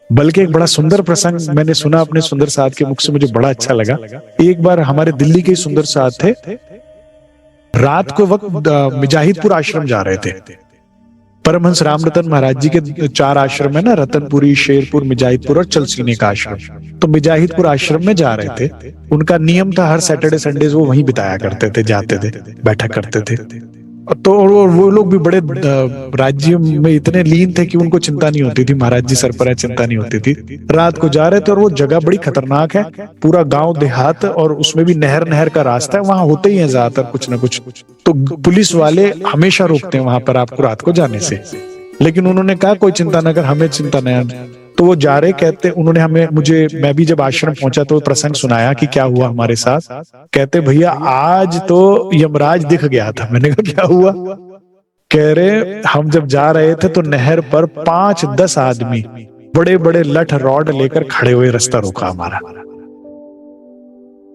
बल्कि एक बड़ा सुंदर प्रसंग मैंने सुना अपने सुंदर साथ के मुख से, मुझे बड़ा अच्छा लगा। एक बार हमारे दिल्ली के सुंदर साथ थे, रात को वक्त मिजाहिदपुर आश्रम जा रहे थे। परमहंस रामरतन महाराज जी के 4 आश्रम है ना, रतनपुरी, शेरपुर, मिजाहिदपुर और चलसीने का आश्रम। तो मिजाहिदपुर आश्रम में जा रहे थे। उनका नियम था हर सैटरडे संडे वो वहीं बिताया करते थे, जाते थे, बैठा करते थे। तो वो लोग भी बड़े राज्य में इतने लीन थे कि उनको चिंता नहीं होती थी, महाराज जी सर पर चिंता नहीं होती थी। रात को जा रहे थे और वो जगह बड़ी खतरनाक है, पूरा गांव देहात, और उसमें भी नहर का रास्ता है, वहां होते ही है ज्यादातर कुछ ना कुछ। तो पुलिस वाले हमेशा रोकते हैं वहां पर आपको रात को जाने से। लेकिन उन्होंने कहा कोई चिंता न कर, हमें चिंता नहीं। तो वो जा रहे, कहते उन्होंने मैं भी जब आश्रम पहुंचा तो प्रसंग सुनाया कि क्या हुआ हमारे साथ। कहते भैया आज तो यमराज दिख गया था। मैंने कहा क्या हुआ? कह रहे हम जब जा रहे थे तो नहर पर 5-10 आदमी बड़े बड़े लठ रॉड लेकर खड़े हुए, रास्ता रोका हमारा।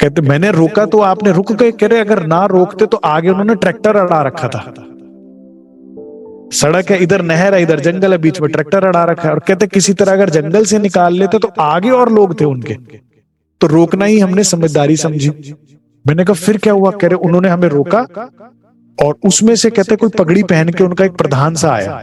कहते मैंने रोका तो आपने रुक गए। कह रहे अगर ना रोकते तो आगे उन्होंने ट्रैक्टर अड़ा रखा था। सड़क है, इधर नहर है, इधर जंगल है, बीच में ट्रैक्टर अड़ा रखा है। और कहते किसी तरह अगर जंगल से निकाल लेते तो आगे और लोग थे उनके, तो रोकना ही हमने समझदारी समझी। मैंने कहा फिर क्या हुआ? कह रहे उन्होंने हमें रोका और उसमें से कहते कोई पगड़ी पहन के उनका एक प्रधान सा आया।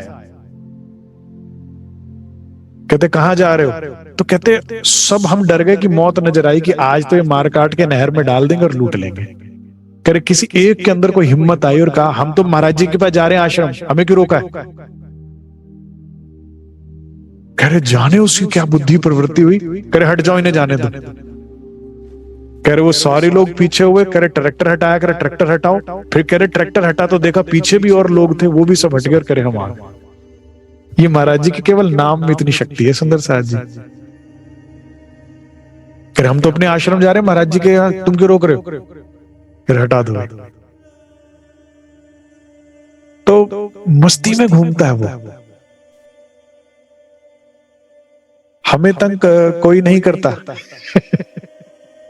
कहते कहां जा रहे हो? तो कहते सब हम डर गए कि मौत नजर आई कि आज तो ये मार काट के नहर में डाल देंगे और लूट लेंगे। करे किसी एक के अंदर कोई हिम्मत आई और कहा हम तो महाराज जी के पास जा रहे हैं आश्रम, हमें क्यों रोका है? कह रहे जाने उसकी क्या बुद्धि प्रवृत्ति हुई। कह रहे हट जाओ, इन्हें जाने दो। कह रहे वो सारे लोग पीछे हुए। कह रहे ट्रैक्टर हटाया। कह रहे ट्रैक्टर हटाओ। फिर कह रहे ट्रैक्टर हटा तो देखा पीछे भी और लोग थे, वो भी सब हट गए। करे हम आ गए। ये महाराज जी के केवल नाम में इतनी शक्ति है सुंदर साथ जी। कह हम तो अपने आश्रम जा रहे हैं, महाराज जी के यहाँ तुम क्यों रोक रहे हो? फिर हटा दो। तो मस्ती में घूमता है वो। हमें तंग कोई नहीं करता।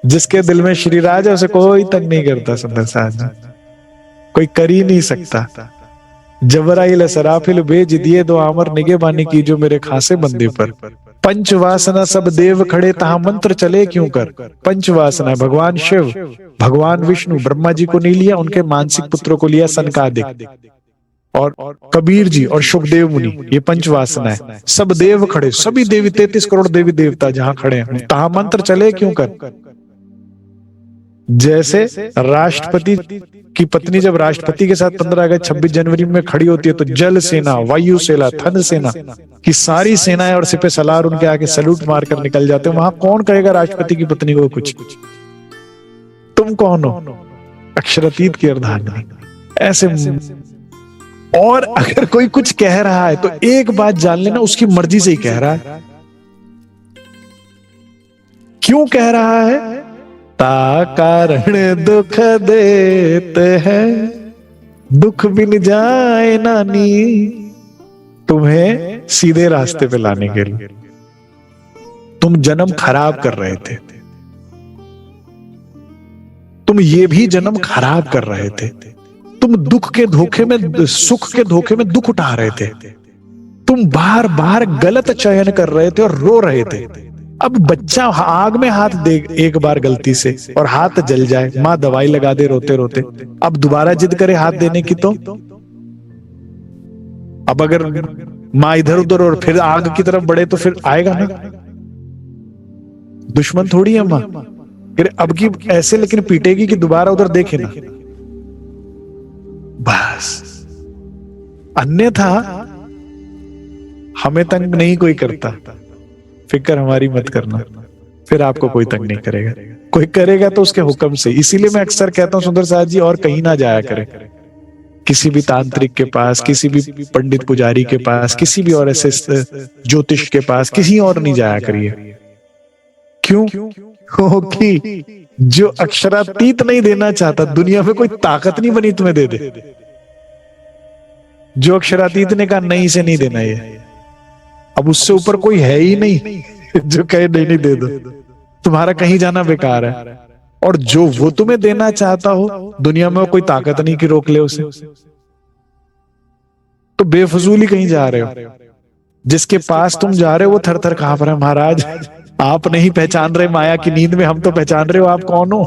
जिसके दिल में श्री राज है उसे कोई तंग नहीं करता सुंदर साथ, कोई कर ही नहीं सकता। जबराइल सराफिल भेज दिए, दो आमर निगेबानी की जो मेरे खासे बंदे पर। पंचवासना सब देव खड़े, तहा मंत्र चले क्यों कर। पंचवासना भगवान शिव, भगवान विष्णु, ब्रह्मा जी को नहीं लिया, उनके मानसिक पुत्रों को लिया सनकादिक और कबीर जी और शुभदेव मुनि, ये पंचवासना है। सब देव खड़े, सभी देवी 33 करोड़ देवी देवता जहां खड़े हैं, तहा मंत्र चले क्यों कर। जैसे राष्ट्रपति की पत्नी जब राष्ट्रपति के साथ 15 अगस्त 26 जनवरी में खड़ी होती है तो जल सेना, वायु सेना, थल सेना की सारी सेनाएं और सिपह सलार उनके आगे सैल्यूट मारकर निकल जाते हैं। वहां कौन कहेगा राष्ट्रपति की पत्नी को कुछ? तुम कौन हो? अक्षरातीत की अर्धांगिनी। ऐसे और अगर कोई कुछ कह रहा है तो एक बात जान लेना, उसकी मर्जी से ही कह रहा है। क्यों कह रहा है? ता कारण दुख देते हैं, दुख बिन जाए नानी। तुम्हें सीधे रास्ते पे लाने के लिए। तुम जन्म खराब कर रहे थे, तुम ये भी जन्म खराब कर रहे थे। तुम दुख के धोखे में, सुख के धोखे में दुख उठा रहे थे। तुम बार बार गलत चयन कर रहे थे और रो रहे थे। अब बच्चा आग में हाथ दे एक बार गलती से और हाथ जल जाए, माँ दवाई लगा दे रोते रोते, अब दोबारा जिद करे हाथ देने की तो अब अगर माँ इधर उधर और फिर आग की तरफ बढ़े तो फिर आएगा ना, दुश्मन थोड़ी है माँ। फिर अब की ऐसे लेकिन पीटेगी कि दोबारा उधर देखे ना, बस। अन्यथा हमें तंग नहीं कोई करता, फिक्र हमारी मत करना, फिर आपको कोई तंग नहीं करेगा। कोई करेगा तो उसके हुक्म से। इसीलिए मैं अक्सर कहता हूं सुंदर साथ जी, और कहीं ना जाया करें, किसी भी तांत्रिक के पास, किसी भी पंडित पुजारी के पास, किसी भी और ऐसे ज्योतिष के पास, किसी और नहीं जाया करिए। क्यों? क्योंकि जो अक्षरातीत नहीं देना चाहता, दुनिया में कोई ताकत नहीं बनी तुम्हें दे दे। जो अक्षरातीत ने कहा नहीं से नहीं देना, ये अब उससे ऊपर कोई है ही नहीं जो कहे नहीं नहीं दे दो, तुम्हारा कहीं जाना बेकार है। और जो वो तुम्हें देना चाहता हो, दुनिया में वो कोई ताकत नहीं कि रोक ले उसे, तो बेफजूली कहीं जा रहे हो। जिसके पास तुम जा रहे हो वो थर थर कांप रहा है, महाराज आप नहीं पहचान रहे माया की नींद में, हम तो पहचान रहे हो आप कौन हो।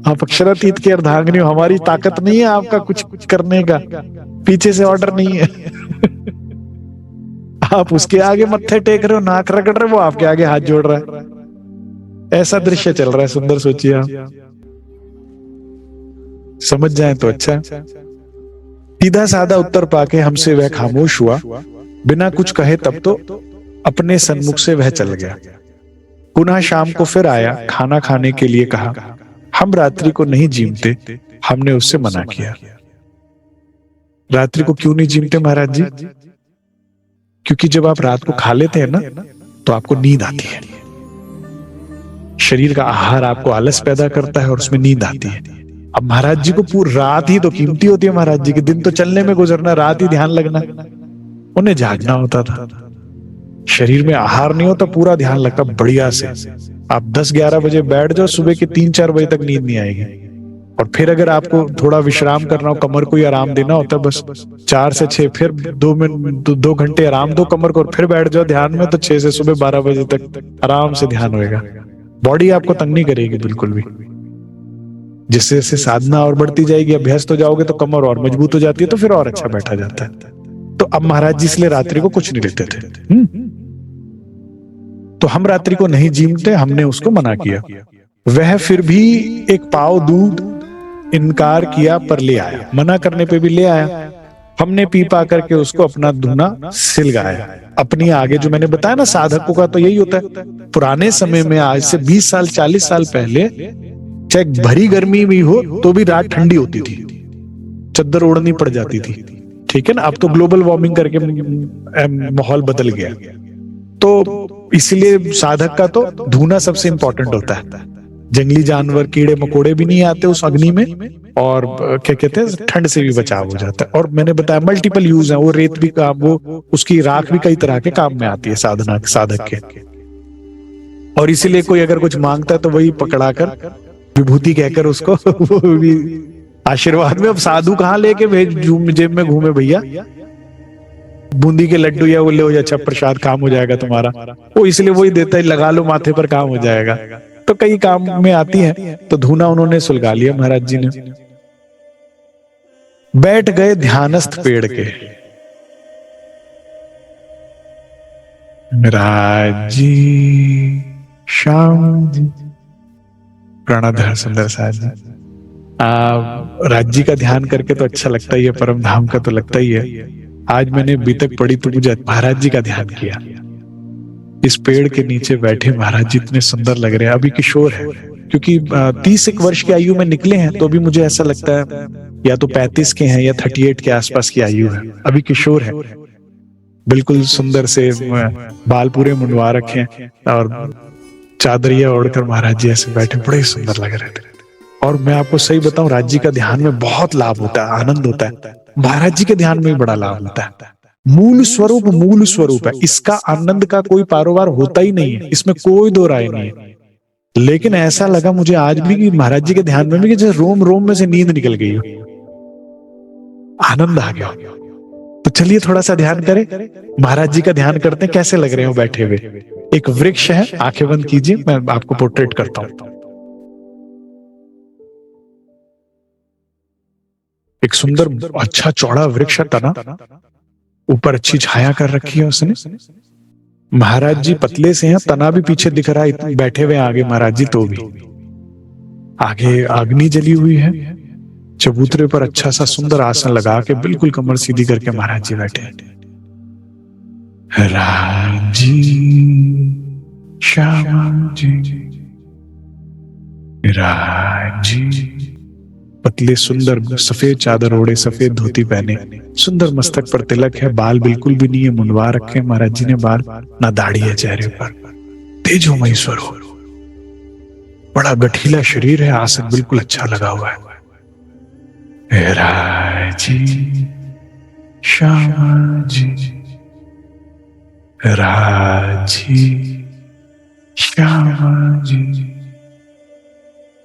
आप अक्षरातीत के अर्धांगिनी हो, हमारी ताकत नहीं है आपका कुछ करने का, पीछे से ऑर्डर नहीं है आप उसके आगे मत्थे टेक रहे हो, नाक रगड़ रहे हो, वो आपके आगे हाथ जोड़ रहा है। ऐसा दृश्य चल रहा है, सुंदर सोचिए आप। समझ जाए तो अच्छा। सीधा साधा उत्तर पाके हमसे वह खामोश हुआ, बिना कुछ कहे। तब तो अपने सन्मुख से वह चल गया। पुनः शाम को फिर आया, खाना खाने के लिए कहा। हम रात्रि को नहीं जीमते, हमने उससे मना किया। रात्रि को क्यों नहीं जीमते महाराज जी? क्योंकि जब आप रात को खा लेते हैं ना, तो आपको नींद आती है। शरीर का आहार आपको आलस पैदा करता है और उसमें नींद आती है। अब महाराज जी को पूरी रात ही तो कीमती होती है महाराज जी के। दिन तो चलने में गुजरना, रात ही ध्यान लगना। उन्हें जागना होता था। शरीर में आहार नहीं होता, पूरा ध्यान लगता बढ़िया से। आप 10-11 बजे बैठ जाओ, सुबह के 3-4 बजे तक नींद नहीं आएगी। और फिर अगर आपको थोड़ा विश्राम करना हो, कमर को ही आराम देना होता है, बस 4 से 6 फिर 2 घंटे आराम दो कमर को, और फिर बैठ जाओ ध्यान में, तो 6 से सुबह 12 बजे तक आराम से ध्यान होएगा। बॉडी आपको तंग नहीं करेगी बिल्कुल भी। जिससे जैसे साधना और बढ़ती जाएगी, अभ्यस्त हो जाओगे, तो कमर और मजबूत हो जाती है, तो फिर और अच्छा बैठा जाता है। तो अब महाराज जी इसलिए रात्रि को कुछ नहीं लेते थे। तो हम रात्रि को नहीं जीमते, हमने उसको मना किया। वह फिर भी एक पाव दूध इनकार किया पर ले आया, मना करने पे भी ले आया। हमने पी पा करके उसको अपना धुना सिलगाया। अपनी आगे जो मैंने बताया ना, साधकों का तो यही होता है। पुराने समय में, आज से 20 साल 40 साल पहले, चाहे भरी गर्मी भी हो तो भी रात ठंडी होती थी, चद्दर ओढ़नी पड़ जाती थी। ठीक है ना। अब तो ग्लोबल वार्मिंग करके माहौल बदल गया, तो इसलिए साधक का तो धूना सबसे इंपॉर्टेंट होता है। जंगली जानवर, कीड़े मकोड़े भी नहीं आते उस अग्नि में, और क्या कहते हैं, ठंड से भी बचाव हो जाता है। और मैंने बताया मल्टीपल यूज है, वो रेत भी काम, वो उसकी राख भी कई तरह के काम में आती है साधना साधक के। और इसीलिए कोई अगर कुछ मांगता है तो वही पकड़ा कर विभूति कहकर उसको वो भी आशीर्वाद में। अब साधु कहाँ लेके भेज जेब में घूमे भैया, बूंदी के लड्डू या वो ले हो जा, अच्छा प्रसाद काम हो जाएगा तुम्हारा, वो इसलिए वही देता है, लगा लो माथे पर काम हो जाएगा। तो कई काम में आती है। तो धूना उन्होंने सुलगा लिया महाराज जी ने। बैठ गए ध्यानस्थ पेड़ के। महाराज जी, श्याम जी, प्रणधर सुंदर साथ जी, राज्य का ध्यान करके तो अच्छा लगता ही है, परम धाम का तो लगता ही है। आज मैंने बीतक पढ़ी तो मुझे महाराज जी का ध्यान किया। इस पेड़ के नीचे बैठे महाराज जी इतने सुंदर लग रहे हैं। अभी किशोर है, क्योंकि 30 वर्ष की आयु में निकले हैं, तो अभी मुझे ऐसा लगता है या तो 35 के हैं या 38 के आसपास की आयु है। अभी किशोर है, बिल्कुल सुंदर से बाल पूरे मुंडवा रखे और चादरिया ओढ़कर महाराज जी ऐसे बैठे, बड़े सुंदर लग रहे थे। और मैं आपको सही बताऊं, राज्य जी का ध्यान में बहुत लाभ होता है, आनंद होता है। महाराज जी के ध्यान में भी बड़ा लाभ होता है। मूल स्वरूप है, इसका आनंद का कोई पारोवार होता ही नहीं है, इसमें कोई दो राय नहीं है। लेकिन ऐसा लगा मुझे आज भी कि महाराज जी के ध्यान में भी, कि जैसे रोम रोम में से नींद निकल गई हो, आनंद आ गया। तो चलिए थोड़ा सा ध्यान करें, महाराज जी का ध्यान करते हैं। कैसे लग रहे हो बैठे हुए? एक वृक्ष है, आंखें बंद कीजिए, मैं आपको पोर्ट्रेट करता हूं। एक सुंदर अच्छा चौड़ा वृक्ष तना, ऊपर अच्छी छाया कर रखी है उसने। महाराज जी पतले से हैं, तना भी पीछे दिख रहा है, बैठे हुए आगे महाराज जी, तो भी आगे अग्नि जली हुई है। चबूतरे पर अच्छा सा सुंदर आसन लगा के बिल्कुल कमर सीधी करके महाराज जी बैठे। राजी श्याम जी, राजी, पतले सुंदर सफेद चादर ओढ़े, सफेद धोती पहने, सुंदर मस्तक पर तिलक है, बाल बिल्कुल भी नहीं है, मुंडवा रखे महाराज जी ने बाल, ना दाढ़ी है चेहरे पर, तेजोमय स्वरूप, बड़ा गठीला शरीर है, आसन बिल्कुल अच्छा लगा हुआ है। राजी श्यामा जी, राजी श्यामा जी,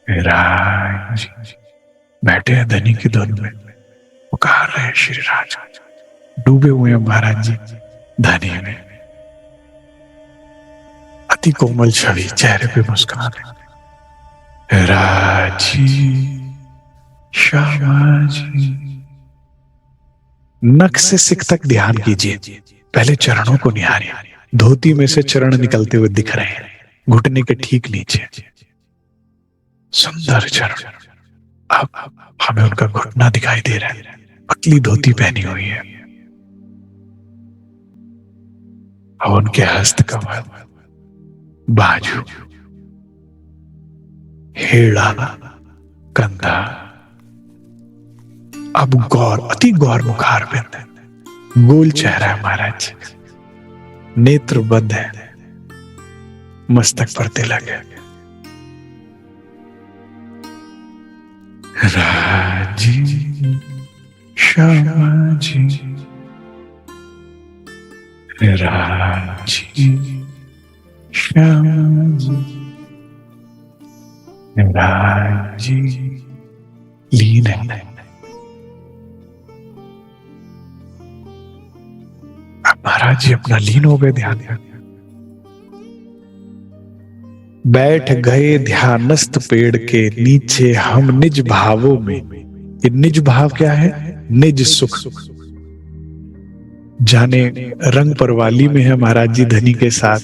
राजी, बैठे हैं धनी की धुन में, पुकार रहे हैं श्री राज, डूबे हुए हैं महाराज जी धनी में। अति कोमल छवि, चेहरे पे मुस्कान है। राजी श्यामा जी, नख से सिख तक ध्यान कीजिए, पहले चरणों को निहारिए, धोती में से चरण निकलते हुए दिख रहे हैं, घुटने के ठीक नीचे सुंदर चरण। अब हमें उनका घुटना दिखाई दे रहा है, पतली धोती पहनी हुई है। और उनके हस्त कमल, बाजू, हेड़ा, कंधा, अब गौर, अति गौर मुखार बिंद, गोल चेहरा है महाराज जी, नेत्र बंद है, मस्तक पर तिलक है। राजी श्यामा जी, राजी श्यामा जी, राजी, लीन है। महाराज जी अपना लीन हो गए ध्यान में, बैठ गए ध्यानस्थ पेड़ के नीचे हम निज भावों में। ये निज भाव क्या है? निज सुख। जाने रंग परवाली में है महाराज जी धनी के साथ,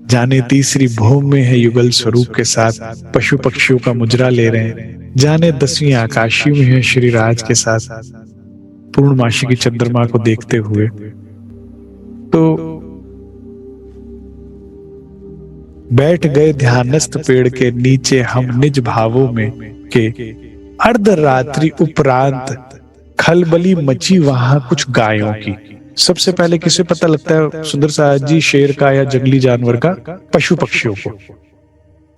जाने तीसरी भोम में है युगल स्वरूप के साथ, पशु पक्षियों का मुजरा ले रहे हैं, जाने 10वीं आकाशी में है श्री राज के साथ, पूर्णमासी की चंद्रमा को देखते हुए। तो बैठ गए ध्यानस्थ पेड़ के नीचे हम निज भावों में के, अर्धरात्रि उपरांत खलबली मची वहां कुछ गायों की। सबसे पहले किसे पता लगता है सुंदर साहब जी? शेर का या जंगली जानवर का, पशु पक्षियों को।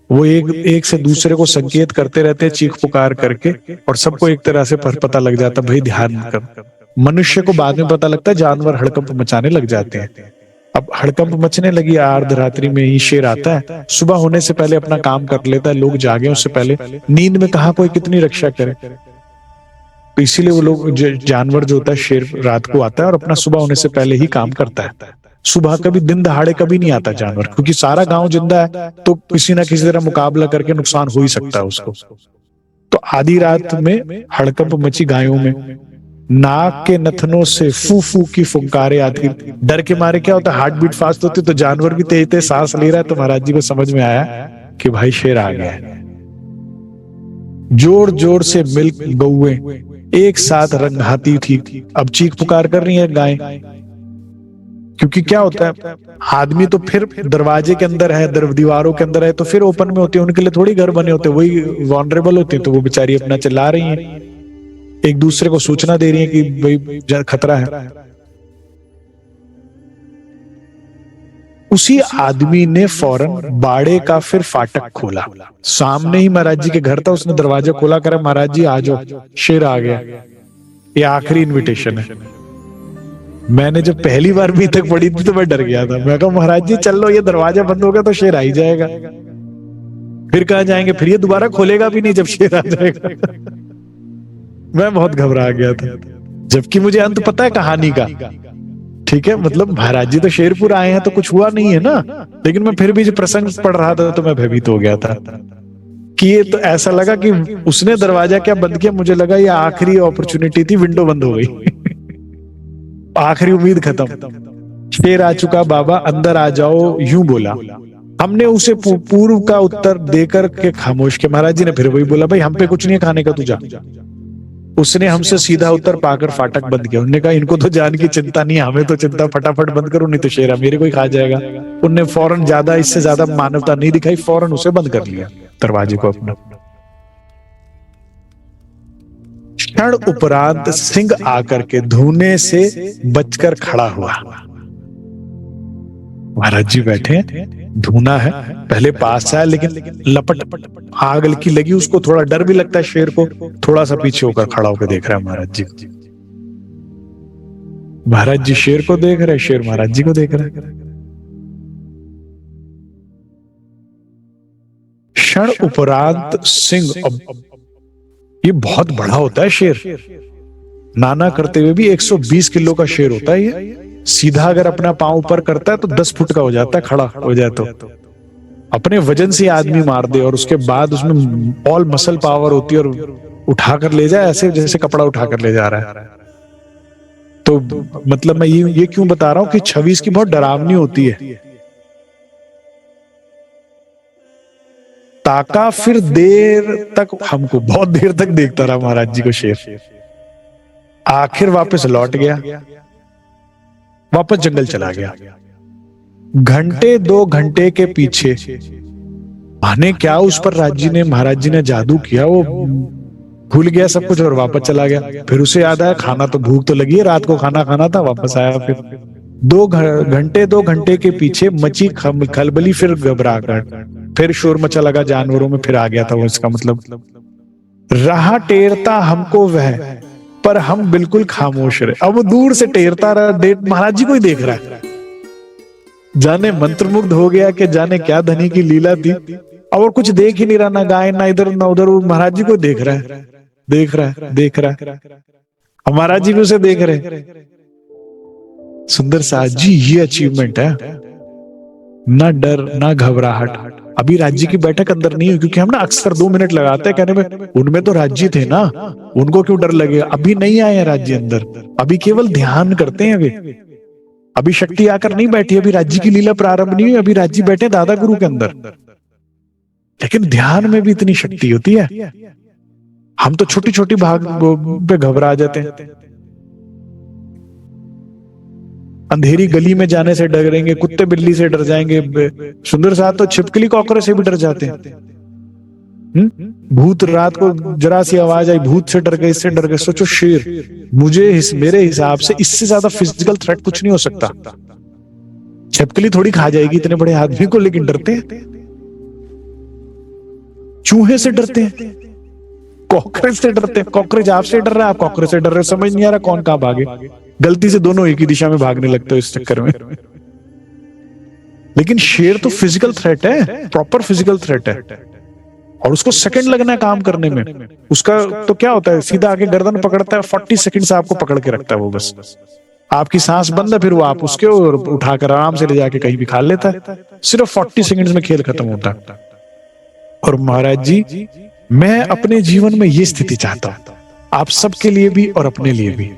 वो एक से दूसरे को संकेत करते रहते हैं चीख पुकार करके, और सबको एक तरह से पता लग जाता भाई ध्यान कर। मनुष्य को बाद में पता लगता है, जानवर हड़कंप मचाने लग जाते हैं। अब हड़कंप मचने लगी, अर्धरात्रि में ही शेर आता है, सुबह होने से पहले अपना काम कर लेता है, लोग जागे उससे पहले। नींद में कहाँ कोई कितनी रक्षा करे, तो इसीलिए वो लोग जानवर जो होता है शेर रात को आता है और अपना सुबह होने से पहले ही काम करता है। सुबह कभी दिन दहाड़े कभी नहीं आता जानवर, क्योंकि सारा गांव जिंदा है तो किसी ना किसी तरह मुकाबला करके नुकसान हो ही सकता है उसको। तो आधी रात में हड़कंप मची गायों में, नाक के नथनों से फू फू की फुंकारे आती। डर के मारे क्या होता है, हार्ट बीट फास्ट होती, तो जानवर भी तेज तेज सांस ले रहा है। तो महाराज जी को समझ में आया कि भाई शेर आ गया है। जोर जोर से मिल गौएं एक साथ रंगहाती थी, अब चीख पुकार कर रही है गायें। क्योंकि क्या होता है, आदमी तो फिर दरवाजे के अंदर है, दीवारों के अंदर है, तो फिर ओपन में होते हैं, उनके लिए थोड़ी घर बने होते, वही वॉनरेबल होते हैं। तो वो बेचारी अपना चिल्ला रही है, एक दूसरे को सूचना दे रही है कि भाई खतरा है। उसी आदमी ने फौरन बाड़े का फिर फाटक खोला। सामने ही महाराज जी के घर था, उसने दरवाजा खोला, करा महाराज जी आ जाओ, शेर आ गया। ये आखिरी इनविटेशन है। मैंने जब पहली बार भी तक पढ़ी थी तो मैं डर गया था। मैं कहा महाराज जी चल लो, ये दरवाजा बंद हो गया तो शेर आ ही जाएगा, फिर कहाँ जाएंगे, फिर ये दोबारा खोलेगा भी नहीं जब शेर आ जाएगा। मैं बहुत घबरा गया था, जबकि मुझे अंत पता है कहानी का। ठीक है, मतलब महाराज जी तो शेरपुर आए हैं तो कुछ हुआ नहीं है ना, लेकिन मैं फिर भी जो प्रसंग पढ़ रहा था तो मैं भयभीत हो गया था कि ये तो ऐसा लगा कि उसने दरवाजा क्या बंद किया, मुझे लगा ये आखिरी अपॉर्चुनिटी थी, विंडो बंद हो गई। आखिरी उम्मीद खत्म। शेर आ चुका बाबा, अंदर आ जाओ, यूं बोला। हमने उसे पूर्व का उत्तर देकर के खामोश किया। महाराज जी ने फिर वही बोला, भाई हम पे कुछ नहीं है खाने का, तू जा। उसने हमसे सीधा उत्तर पाकर फाटक बंद किया। उन्होंने कहा इनको तो जान की चिंता नहीं, हमें तो चिंता, फटाफट बंद करो नहीं तो शेरा मेरे को ही खा जाएगा। उनने फौरन, ज्यादा इससे ज्यादा मानवता नहीं दिखाई, फौरन उसे बंद कर लिया दरवाजे को अपना। क्षण उपरांत सिंह आकर के धुने से बचकर खड़ा हुआ। महाराज जी बैठे, धुना है, पहले पास आया लेकिन लपट आग की लगी, उसको थोड़ा डर भी लगता है शेर को, थोड़ा सा पीछे होकर खड़ा होकर देख रहा है महाराज जी। महाराज जी शेर को देख रहे, शेर महाराज जी को देख रहा है। क्षण उपरांत सिंह, ये बहुत बड़ा होता है शेर, नाना करते हुए भी 120 किलो का शेर होता है ये। सीधा अगर अपना पांव ऊपर करता है तो 10 फुट का हो जाता है, खड़ा हो जाए तो अपने वजन से आदमी मार दे, और उसके बाद उसमें ऑल मसल पावर होती है, और उठाकर ले जाए ऐसे जैसे कपड़ा उठाकर ले जा रहा है। तो मतलब मैं ये क्यों बता रहा हूं कि छवि इसकी बहुत डरावनी होती है। ताका, फिर देर तक, हमको बहुत देर तक देखता रहा महाराज जी को शेर। आखिर वापस लौट गया, वापस जंगल चला गया। घंटे 2 घंटे के पीछे आने क्या उस पर महाराज जी ने जादू किया, वो भूल गया सब कुछ और वापस चला गया। फिर उसे याद आया खाना तो, भूख तो लगी है, रात को खाना खाना था, वापस आया। फिर 2 घंटे के पीछे मची खलबली, फिर घबराहट, फिर शोर मचा लगा जानवरों में, फिर आ गया था वो। इसका मतलब रहा टेरता हमको वह, पर हम बिल्कुल खामोश रहे। अब वो दूर से टेरता रहा, महाराज जी को ही देख रहा है, जाने मंत्रमुग्ध हो गया कि जाने क्या धनी की लीला थी। और कुछ देख ही नहीं रहा, ना गाय ना इधर ना उधर, वो महाराज जी को देख रहा है, देख रहा है, देख रहा है। और महाराज जी भी उसे देख रहे। सुंदर साथ जी, ये अचीवमेंट है, ना डर ना घबराहट। अभी राज्य की बैठक अंदर नहीं हुई, क्योंकि हम ना अक्सर 2 मिनट लगाते हैं कहने में, उनमें तो राज्य थे ना, उनको क्यों डर लगेगा। अभी नहीं आए हैं राज्य अंदर, अभी केवल ध्यान करते हैं वे। अभी शक्ति आकर नहीं बैठी, अभी राज्य की लीला प्रारंभ नहीं हुई, अभी राज्य बैठे दादा गुरु के अंदर। लेकिन ध्यान में भी इतनी शक्ति होती है। हम तो छोटी छोटी भाग पे घबरा जाते हैं। अंधेरी गली में जाने से डरेंगे, कुत्ते बिल्ली से डर जाएंगे, सुंदर साथ तो छिपकली कॉकरोच से भी डर जाते हैं। भूत, रात को जरा सी आवाज आई, भूत से डर गए, इससे डर गए। सोचो शेर, मेरे हिसाब से इससे ज्यादा फिजिकल थ्रेट कुछ नहीं हो सकता। छिपकली थोड़ी खा जाएगी इतने बड़े आदमी को, लेकिन डरते हैं। चूहे से डरते हैं, कॉकरोच से डरते हैं। कॉकरोच आपसे डर रहा है, आप कॉकरोच से डर रहे, समझ नहीं आ रहा कौन कहां भागे। गलती से दोनों एक ही दिशा में भागने लगते हो इस चक्कर में। लेकिन शेर तो फिजिकल थ्रेट है, प्रॉपर फिजिकल थ्रेट है, और उसको सेकंड लगना है काम करने में। उसका तो क्या होता है, सीधा आके गर्दन पकड़ता है, 40 सेकंड से आपको पकड़ के रखता है वो। बस आपकी सांस बंद है, फिर वो आप उसके उठाकर आराम से ले जाके कहीं भी खा लेता है। सिर्फ 40 सेकंड में खेल खत्म होता है। और महाराज जी, मैं अपने जीवन में ये स्थिति चाहता हूं, आप सबके लिए भी और अपने लिए भी,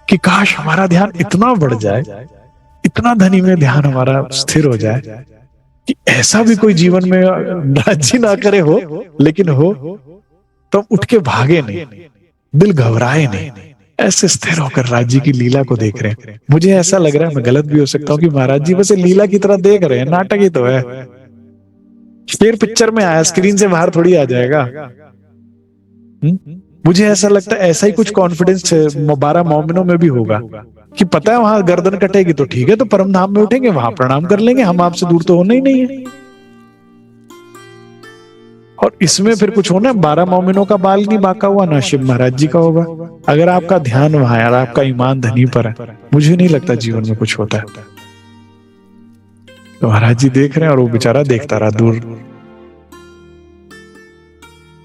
कि काश हमारा ध्यान इतना बढ़ जाए, इतना धनी में ध्यान हमारा स्थिर हो जाए कि ऐसा भी कोई जीवन में राज्य ना करे हो, लेकिन हो तो उठ के भागे नहीं, दिल घबराए नहीं, ऐसे स्थिर होकर राज्य की लीला को देख रहे हैं। मुझे ऐसा लग रहा है, मैं गलत भी हो सकता हूँ, कि महाराज जी बस लीला की तरह देख रहे हैं, नाटक ही तो है। शेर पिक्चर में आया, स्क्रीन से बाहर थोड़ी आ जाएगा। मुझे ऐसा लगता है ऐसा ही कुछ कॉन्फिडेंस 12 मोमिनों में भी होगा, कि पता है वहां गर्दन कटेगी तो ठीक है, तो परम धाम में उठेंगे, वहां प्रणाम कर लेंगे, हम आपसे दूर तो होना ही नहीं है। और इसमें फिर कुछ होना, 12 मोमिनों का बाल नहीं बांका हुआ, ना शिव महाराज जी का होगा। अगर आपका ध्यान वहां है, आपका ईमान धनी पर है, मुझे नहीं लगता जीवन में कुछ होता है। तो महाराज जी देख रहे हैं, और वो बेचारा देखता रहा दूर।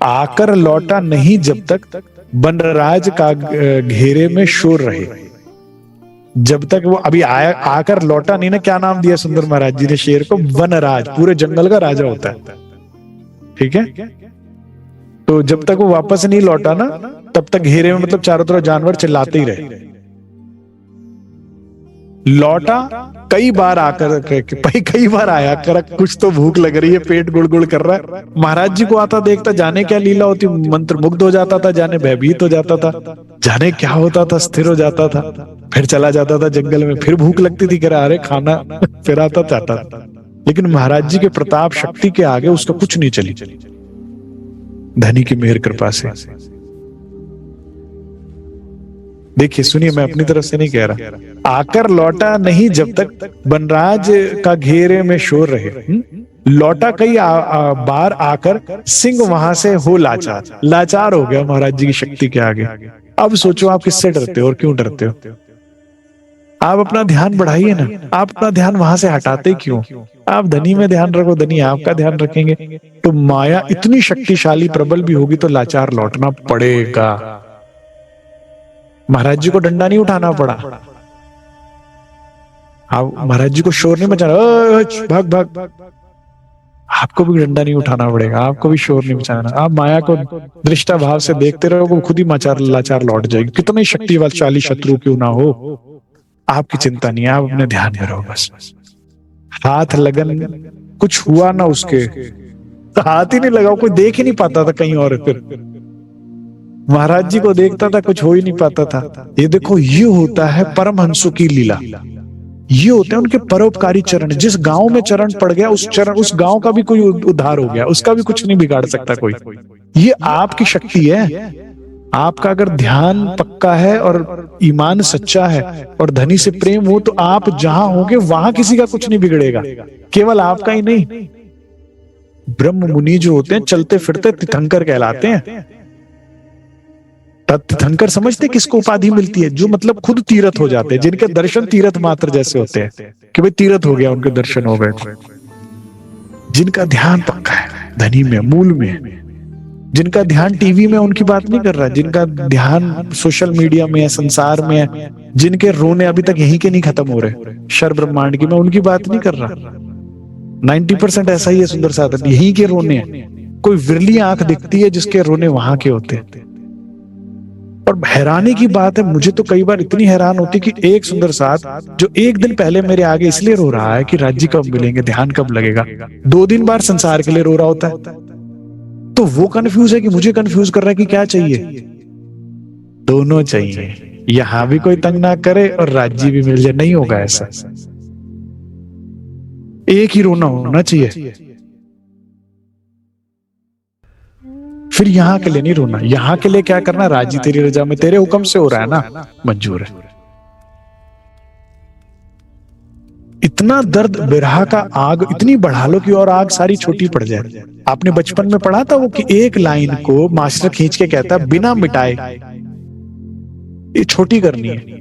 आकर लौटा नहीं जब तक वनराज का घेरे में शोर रहे। जब तक वो अभी आकर लौटा नहीं ना, क्या नाम दिया सुंदर महाराज जी ने शेर को? वनराज, पूरे जंगल का राजा होता है, ठीक है। तो जब तक वो वापस नहीं लौटा ना, तब तक घेरे में मतलब चारों तरफ जानवर चिल्लाते ही रहे। लौटा कई बार आकर, कई बार आया कर, कुछ तो भूख लग रही है, पेट गुड़गुड़ कर रहा है। महाराज जी को आता देखता, जाने क्या लीला होती, मंत्र मुग्ध हो जाता था, जाने भयभीत हो जाता था, जाने क्या होता था, स्थिर हो जाता था, फिर चला जाता था जंगल में, फिर भूख लगती थी, कह अरे खाना, फिर आता जाता था। लेकिन महाराज जी के प्रताप शक्ति के आगे उसका कुछ नहीं चली, धनी की मेहर कृपा से। देखिए सुनिए, मैं अपनी तरफ से नहीं कह रहा, आकर लौटा नहीं जब तक वनराज का घेरे में शोर रहे। लौटा कई बार आकर सिंह वहां से हो लाचार, लाचार हो गया महाराज जी की शक्ति के आगे। अब सोचो आप किससे डरते हो और क्यों डरते हो? आप अपना ध्यान बढ़ाइए ना, आप अपना ध्यान वहां से हटाते क्यों? आप धनी में ध्यान रखो, धनी आपका ध्यान रखेंगे तो माया इतनी शक्तिशाली प्रबल भी होगी तो लाचार लौटना पड़ेगा। महाराज जी को डंडा नहीं उठाना पड़ा, आप महाराज जी को शोर नहीं मचाना, भाग भाग, आपको भी डंडा नहीं उठाना पड़ेगा, आपको भी शोर नहीं मचाना। आप माया को दृष्टा भाव से देखते रहो, वो खुद ही लाचार लौट जाएगी, कितने शक्तिशाली शत्रु क्यों ना हो। आपकी चिंता नहीं है, आप अपने ध्यान में रहो बस। हाथ लगन कुछ हुआ ना उसके, हाथ ही नहीं लगा, कोई देख ही नहीं पाता था कहीं और, फिर महाराज जी को देखता था, कुछ हो ही नहीं पाता था। ये देखो, ये होता है परमहंसों की लीला, ये होते हैं उनके परोपकारी चरण। जिस गांव में चरण पड़ गया, उस गांव का भी कोई उद्धार हो गया, उसका भी कुछ नहीं बिगाड़ सकता कोई। ये आपकी शक्ति है। आपका अगर ध्यान पक्का है और ईमान सच्चा है और धनी से प्रेम हो, तो आप जहां होंगे वहां किसी का कुछ नहीं बिगड़ेगा, केवल आपका ही नहीं। ब्रह्म मुनि जो होते हैं चलते फिरते तीर्थंकर कहलाते हैं। तीर्थंकर समझते किसको उपाधि मिलती है? जो मतलब खुद तीर्थ हो जाते हैं, जिनके दर्शन तीर्थ मात्र जैसे होते हैं कि भाई तीर्थ हो गया, उनके दर्शन हो गए। जिनका ध्यान पक्का है धनी में, मूल में, जिनका ध्यान टीवी में, उनकी बात नहीं कर रहा, जिनका ध्यान सोशल मीडिया में है, संसार में है, जिनके रोने अभी तक यहीं के नहीं खत्म हो रहे शर ब्रह्मांड की, मैं उनकी बात नहीं कर रहा। 90% ऐसा ही है सुंदर साधन, यहीं के रोने हैं। कोई विरली आंख दिखती है जिसके रोने वहां के होते हैं। और हैरानी की बात है, मुझे तो कई बार इतनी हैरान होती कि एक सुंदर साथ जो एक दिन पहले मेरे आगे इसलिए रो रहा है कि राज्य कब मिलेंगे, ध्यान कब लगेगा, 2 दिन बाद संसार के लिए रो रहा होता है। तो वो कंफ्यूज है कि मुझे कंफ्यूज कर रहा है कि क्या चाहिए। दोनों चाहिए, यहां भी कोई तंग ना करे और राज्य भी मिल जाए, नहीं होगा ऐसा। एक ही रोना होना चाहिए। फिर यहां के लिए नहीं रोना, यहां के लिए क्या करना, राजी तेरी रजा में, तेरे हुक्म से हो रहा है ना, मंजूर है। इतना दर्द बिरहा का आग इतनी बढ़ा लो कि और आग सारी छोटी पड़ जाए। आपने बचपन में पढ़ा था वो कि एक लाइन को मास्टर खींच के कहता है बिना मिटाए ये छोटी करनी है,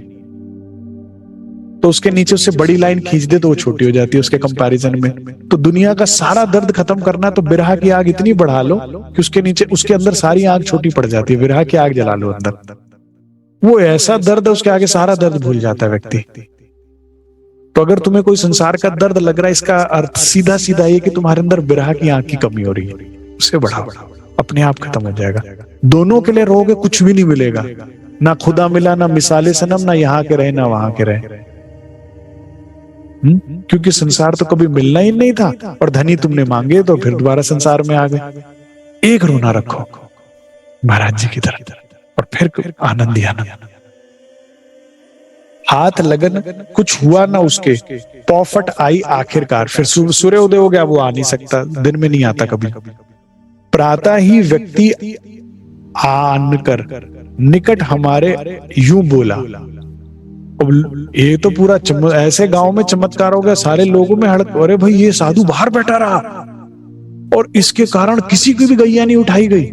तो उसके नीचे उससे बड़ी लाइन खींच दे तो वो छोटी हो जाती है उसके कंपैरिजन में। तो दुनिया का सारा दर्द खत्म करना तो बिरहा की आग इतनी बढ़ा लो कि उसके नीचे, उसके अंदर सारी आग छोटी पड़ जाती है। बिरहा की आग जला लो अंदर, वो ऐसा दर्द है उसके आगे सारा दर्द भूल जाता है व्यक्ति। तो अगर तुम्हें कोई संसार का दर्द लग रहा है, इसका अर्थ सीधा सीधा ये कि तुम्हारे अंदर बिरहा की आग की कमी हो रही है, उसे बढ़ाओ, अपने आप खत्म हो जाएगा। दोनों के लिए रहोगे कुछ भी नहीं मिलेगा, ना खुदा मिला, ना मिसाले सनम, ना यहाँ के रहे ना वहां के रहे। क्योंकि संसार तो कभी मिलना ही नहीं था, और धनी तुमने मांगे तो फिर दोबारा संसार में आ गए। एक रोना रखो महाराज जी की तरफ और फिर आनंद ही आनंद। हाथ लगन कुछ हुआ ना उसके, पौफट आई आखिरकार। फिर सूर्य उदय हो गया, वो आ नहीं सकता, दिन में नहीं आता कभी। प्रातः ही व्यक्ति आन कर निकट हमारे यूं बोला। अब ये तो पूरा ऐसे गांव में चमत्कार हो गया, सारे लोगों में हड़क, अरे भाई ये साधु बाहर बैठा रहा और इसके कारण किसी की भी गैया नहीं उठाई गई।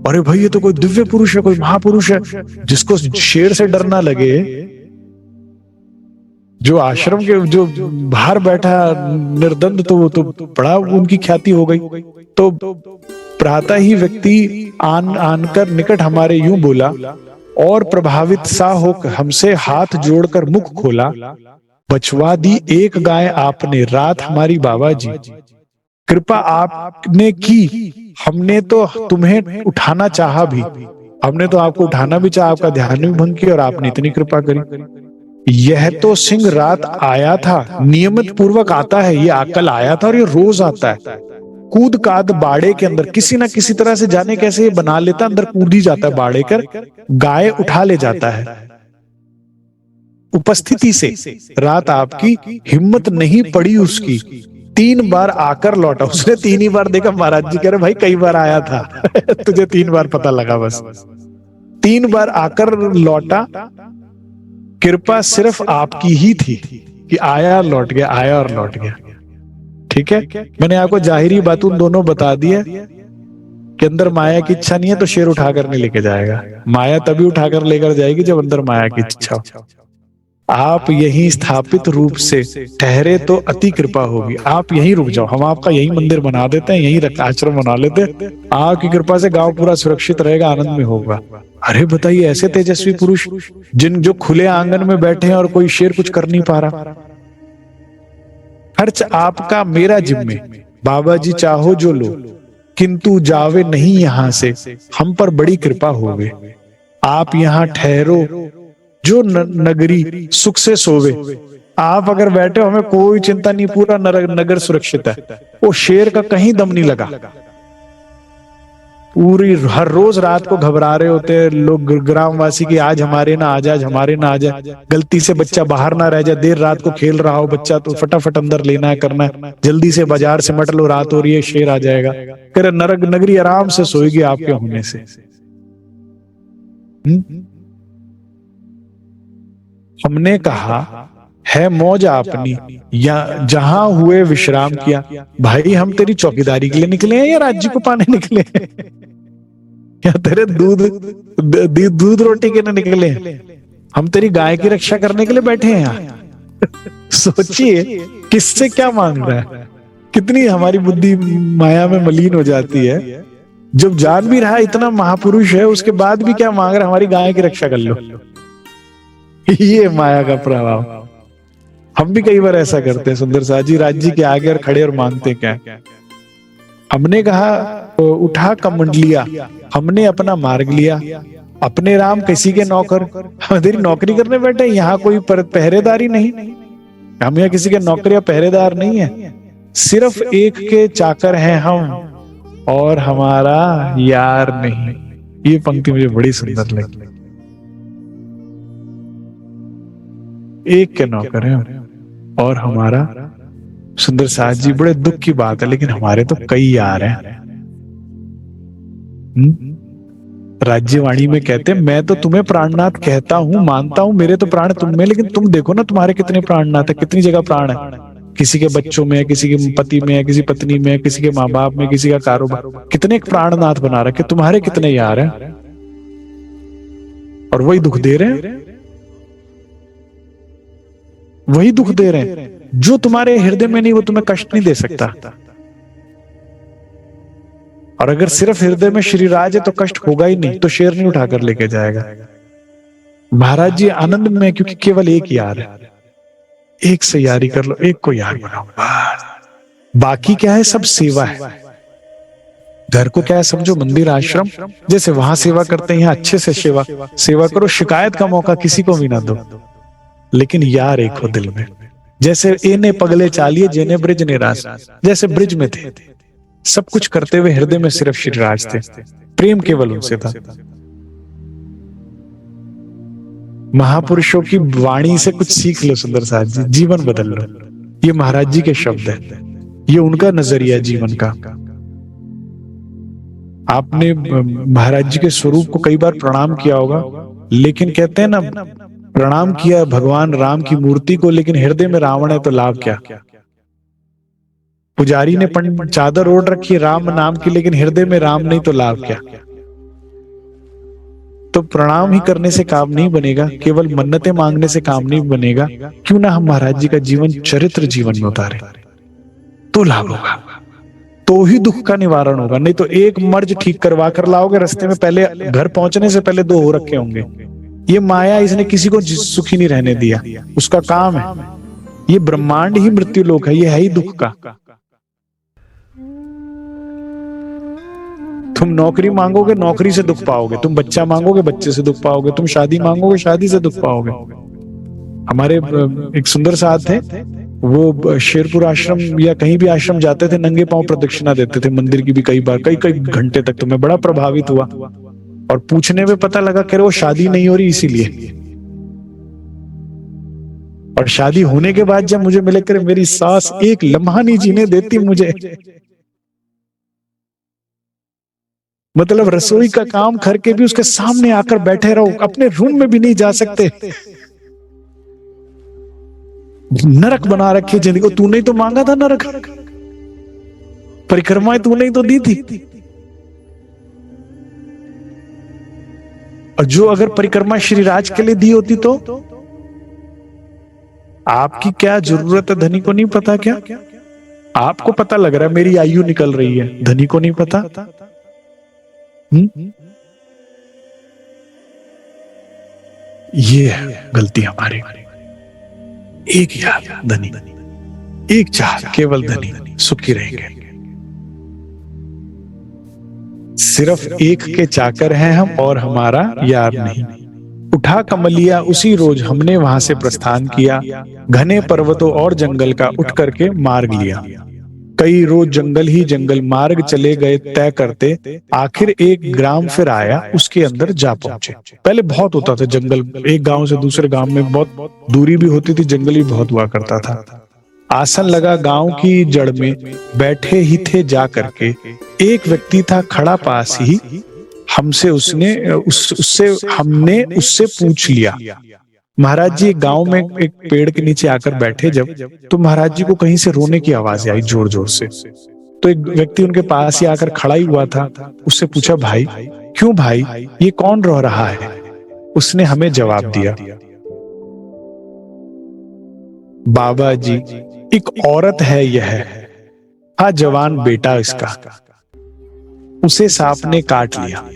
अरे भाई ये तो कोई दिव्य पुरुष है, कोई महापुरुष है जिसको शेर से डर ना लगे। जो आश्रम के जो बाहर बैठा निर्दंड, तो वो तो बड़ा उनकी ख्याति हो गई। तो प्रातः ही व्यक्ति आन कर निकट हमारे यूं बोला, और प्रभावित सा हो हमसे हाथ जोड़कर मुख खोला। बचवा दी एक गाय आपने रात हमारी बाबा जी, कृपा आपने की, हमने तो तुम्हें उठाना चाहा भी, हमने तो आपको उठाना भी चाहा, आपका ध्यान भी भंग किया और आपने इतनी कृपा करी। यह तो सिंह रात आया था, नियमित पूर्वक आता है, ये कल आया था और ये रोज आता है। कूद काद बाड़े के अंदर किसी ना किसी तरह से, जाने कैसे ये बना लेता, अंदर कूद ही जाता है बाड़े कर, गाय उठा ले जाता है उपस्थिति से। रात आपकी हिम्मत नहीं पड़ी उसकी, 3 बार आकर लौटा। उसने 3 ही बार देखा, महाराज जी कह रहे भाई कई बार आया था तुझे 3 बार पता लगा, बस 3 बार आकर लौटा। कृपा सिर्फ आपकी ही थी कि आया और लौट गया, आया और लौट गया। ठीक है, मैंने आपको जाहिरी बात उन दोनों बता दी है कि अंदर माया की इच्छा नहीं है तो शेर उठाकर नहीं लेके जाएगा, माया तभी उठाकर लेकर जाएगी जब अंदर माया की इच्छा हो। आप यहीं स्थापित रूप से ठहरे तो अति कृपा होगी, आप यहीं रुक जाओ, हम आपका यहीं मंदिर बना देते हैं, यहीं आश्रम बना लेते हैं, आपकी कृपा से गांव पूरा सुरक्षित रहेगा, आनंद में होगा। अरे बताइए, ऐसे तेजस्वी पुरुष जो खुले आंगन में बैठे हैं और कोई शेर कुछ कर नहीं पा रहा। खर्च आपका मेरा जिम्मे, बाबा जी चाहो जो लो, किंतु जावे नहीं यहां से, हम पर बड़ी कृपा होवे। आप यहां ठहरो जो नगरी सुख से सोवे। आप अगर बैठे हो, हमें कोई चिंता नहीं, पूरा नगर सुरक्षित है, वो शेर का कहीं दम नहीं लगा। पूरी हर रोज रात को घबरा रहे होते हैं लोग, ग्रामवासी की आज हमारे ना आ जाए, आज हमारे ना आ जाए, गलती से बच्चा बाहर ना रह जाए, देर रात को खेल रहा हो बच्चा तो फटाफट अंदर लेना है, करना है, जल्दी से बाजार से मट लो, रात हो रही है, शेर आ जाएगा। कर नगरी आराम से सोएगी आपके होने से। हमने कहा है मौज आपनी, या जहां हुए विश्राम किया। भाई हम तेरी चौकीदारी के लिए निकले हैं या राज्य को पाने निकले हैं या तेरे दूध रोटी के लिए निकले हैं? हम तेरी गाय की रक्षा करने के लिए बैठे हैं यहाँ। सोचिए किससे क्या मांग रहा है, कितनी हमारी बुद्धि माया में मलिन हो जाती है। जब जान भी रहा इतना महापुरुष है, उसके बाद भी क्या मांग रहा है, हमारी गाय की रक्षा कर लो। ये माया का प्रभाव। हम भी कई बार ऐसा करते हैं सुंदर साथ जी, राज्य के आगे और खड़े और मांगते क्या। हमने कहा उठा कमंडलिया, हमने अपना मार्ग लिया, अपने राम किसी के नौकर। हम तेरी नौकरी करने बैठे, यहाँ कोई पहरेदारी नहीं, हम यहाँ किसी के नौकर या पहरेदार नहीं है, सिर्फ एक के चाकर हैं हम और हमारा यार नहीं। ये पंक्ति मुझे बड़ी सुंदर लगी। एक के नौकर हैं और हमारा, सुंदर साथ जी बड़े दुख की बात है, लेकिन हमारे तो कई यार हैं। राज्यवाणी में कहते हैं, मैं तो तुम्हें प्राणनाथ कहता हूं, मानता हूं, मेरे तो प्राण तुम में, लेकिन तुम देखो ना तुम्हारे कितने प्राणनाथ है, कितनी जगह प्राण है। किसी के बच्चों में है, किसी के पति में है, किसी पत्नी में है, किसी के माँ बाप में, किसी का कारोबार, कितने प्राणनाथ बना रखे। तुम्हारे कितने यार हैं और वही दुख दे रहे हैं, वही दुख दे रहे हैं। जो तुम्हारे हृदय में नहीं वो तुम्हें कष्ट नहीं दे सकता। और अगर सिर्फ हृदय में श्री राज है तो कष्ट होगा ही नहीं, तो शेर नहीं उठाकर लेके जाएगा। महाराज जी आनंद में, क्योंकि केवल एक यार है, एक से यारी कर लो, एक को यार बनाओ, बाकी क्या है सब सेवा है। घर को क्या है समझो, मंदिर आश्रम जैसे, वहां सेवा करते हैं, यहाँ अच्छे से सेवा करो, शिकायत का मौका किसी को भी ना दो, लेकिन यार एक हो दिल में। जैसे एने पगले चालिए जेने ब्रिज निराश, जैसे ब्रिज में थे, सब कुछ करते हुए हृदय में सिर्फ श्री राज थे, प्रेम केवल उनसे था। महापुरुषों की वाणी से कुछ सीख लो सुंदर साथ जी, जीवन बदल लो। ये महाराज जी के शब्द है, ये उनका नजरिया जीवन का। आपने महाराज जी के स्वरूप को कई बार प्रणाम किया होगा, लेकिन कहते हैं ना, प्रणाम किया भगवान राम की मूर्ति को, लेकिन हृदय में रावण है तो लाभ क्या। पुजारी ने चादर ओढ़ रखी राम नाम की, लेकिन हृदय में राम नहीं तो लाभ क्या। तो प्रणाम ही करने से काम नहीं बनेगा, केवल मन्नतें मांगने से काम नहीं बनेगा। क्यों ना हम महाराज जी का जीवन चरित्र जीवन में उतारे, तो लाभ होगा, तो ही दुख का निवारण होगा। नहीं तो एक मर्ज ठीक करवा कर लाओगे, रास्ते में पहले घर पहुंचने से पहले 2 हो रखे होंगे। ये माया, इसने किसी को सुखी नहीं रहने दिया, उसका काम है। ये ब्रह्मांड ही मृत्यु लोक है, ये है ही दुख का। तुम नौकरी मांगोगे, नौकरी से दुख पाओगे। तुम बच्चा मांगोगे, बच्चे से दुख पाओगे। तुम शादी मांगोगे, शादी से दुख पाओगे। हमारे एक सुंदर साहब थे, वो शेरपुर आश्रम या कहीं भी आश्रम जाते थे, नंगे पांव प्रदक्षिणा देते थे मंदिर की भी कई बार, कई कई घंटे तक। तो मैं बड़ा प्रभावित हुआ और पूछने में पता लगा कि वो शादी नहीं हो रही इसीलिए। और शादी होने के बाद जब मुझे मिले, कर मेरी सास एक लम्हा नहीं जीने देती मुझे, मतलब रसोई का काम करके भी उसके सामने आकर बैठे रहो, अपने रूम में भी नहीं जा सकते। नरक बना रखी जिंदगी। तूने ही तो मांगा था नरक, परिक्रमाएं तूने ही तो दी थी। और जो अगर परिक्रमा श्री राज के लिए दी होती तो आपकी क्या जरूरत है, धनी को नहीं पता क्या? आपको पता लग रहा है मेरी आयु निकल रही है, धनी को नहीं पता। ये है गलती हमारी। एक याद धनी, एक चाह केवल धनी, सुखी रहेंगे। सिर्फ एक के चाकर हैं हम और हमारा यार नहीं। उठा कमलिया उसी रोज हमने वहां से प्रस्थान किया, घने पर्वतों और जंगल का उठ करके मार्ग लिया। कई रोज जंगल ही जंगल मार्ग चले गए तय करते, आखिर एक ग्राम फिर आया, उसके अंदर जा पहुंचे। पहले बहुत होता था जंगल, एक गांव से दूसरे गांव में बहुत दूरी भी होती थी, जंगल भी बहुत हुआ करता था। आसन लगा गांव की जड़ में, बैठे ही थे जा करके। एक व्यक्ति था खड़ा पास ही, हमसे हमने उससे पूछ लिया। महाराज जी गांव में एक पेड़ के नीचे आकर बैठे जब, तो महाराज जी को कहीं से रोने की आवाज आई जोर जोर से। तो एक व्यक्ति उनके पास ही आकर खड़ा ही हुआ था, उससे पूछा, भाई क्यों भाई, ये कौन रो रहा है? उसने हमें जवाब दिया, बाबा जी एक औरत है यह, हाँ जवान बेटा इसका, उसे सांप ने काट लिया।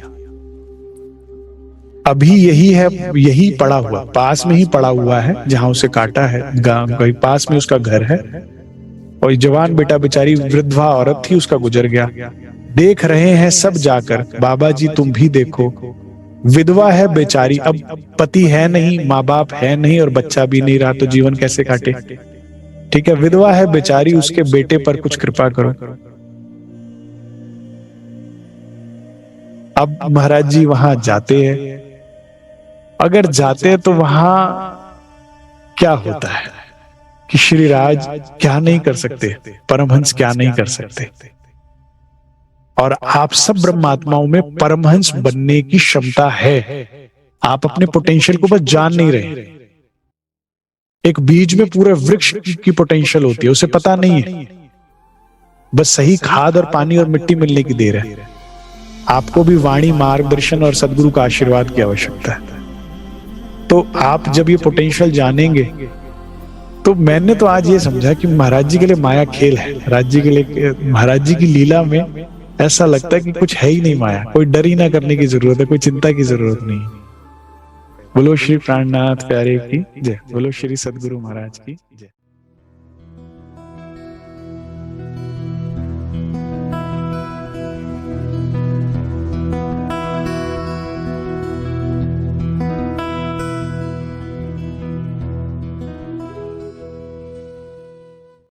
अभी यही पड़ा हुआ, पास में ही पड़ा हुआ है जहां उसे काटा है, गांव पास में उसका घर है। और जवान बेटा बेचारी वृद्धा औरत थी, उसका गुजर गया। देख रहे हैं सब जाकर, बाबा जी तुम भी देखो, विधवा है बेचारी, अब पति है नहीं, माँ बाप है नहीं और बच्चा भी नहीं रहा, तो जीवन कैसे काटे? ठीक है, विधवा है बेचारी, उसके बेटे पर कुछ कृपा करो। अब महाराज जी वहां जाते हैं, अगर जाते तो वहां क्या होता है कि श्री राज क्या नहीं कर सकते, परमहंस क्या नहीं कर सकते। और आप सब ब्रह्मात्माओं में परमहंस बनने की क्षमता है। आप अपने पोटेंशियल को बस जान नहीं रहे। एक बीज में पूरे वृक्ष की पोटेंशियल होती है, उसे पता नहीं है, बस सही खाद और पानी और मिट्टी मिलने की देर है। आपको भी वाणी, मार्गदर्शन और सदगुरु का आशीर्वाद की आवश्यकता है। तो आप जब ये पोटेंशियल जानेंगे, तो मैंने तो आज ये समझा कि महाराज जी के लिए माया खेल है। महाराज जी के लिए, महाराज जी की लीला में ऐसा लगता है कि कुछ है ही नहीं माया, कोई डर ही ना करने की जरूरत है, कोई चिंता की जरूरत नहीं। बोलो श्री प्राणनाथ प्यारे की जय, बोलो श्री सदगुरु महाराज की जय।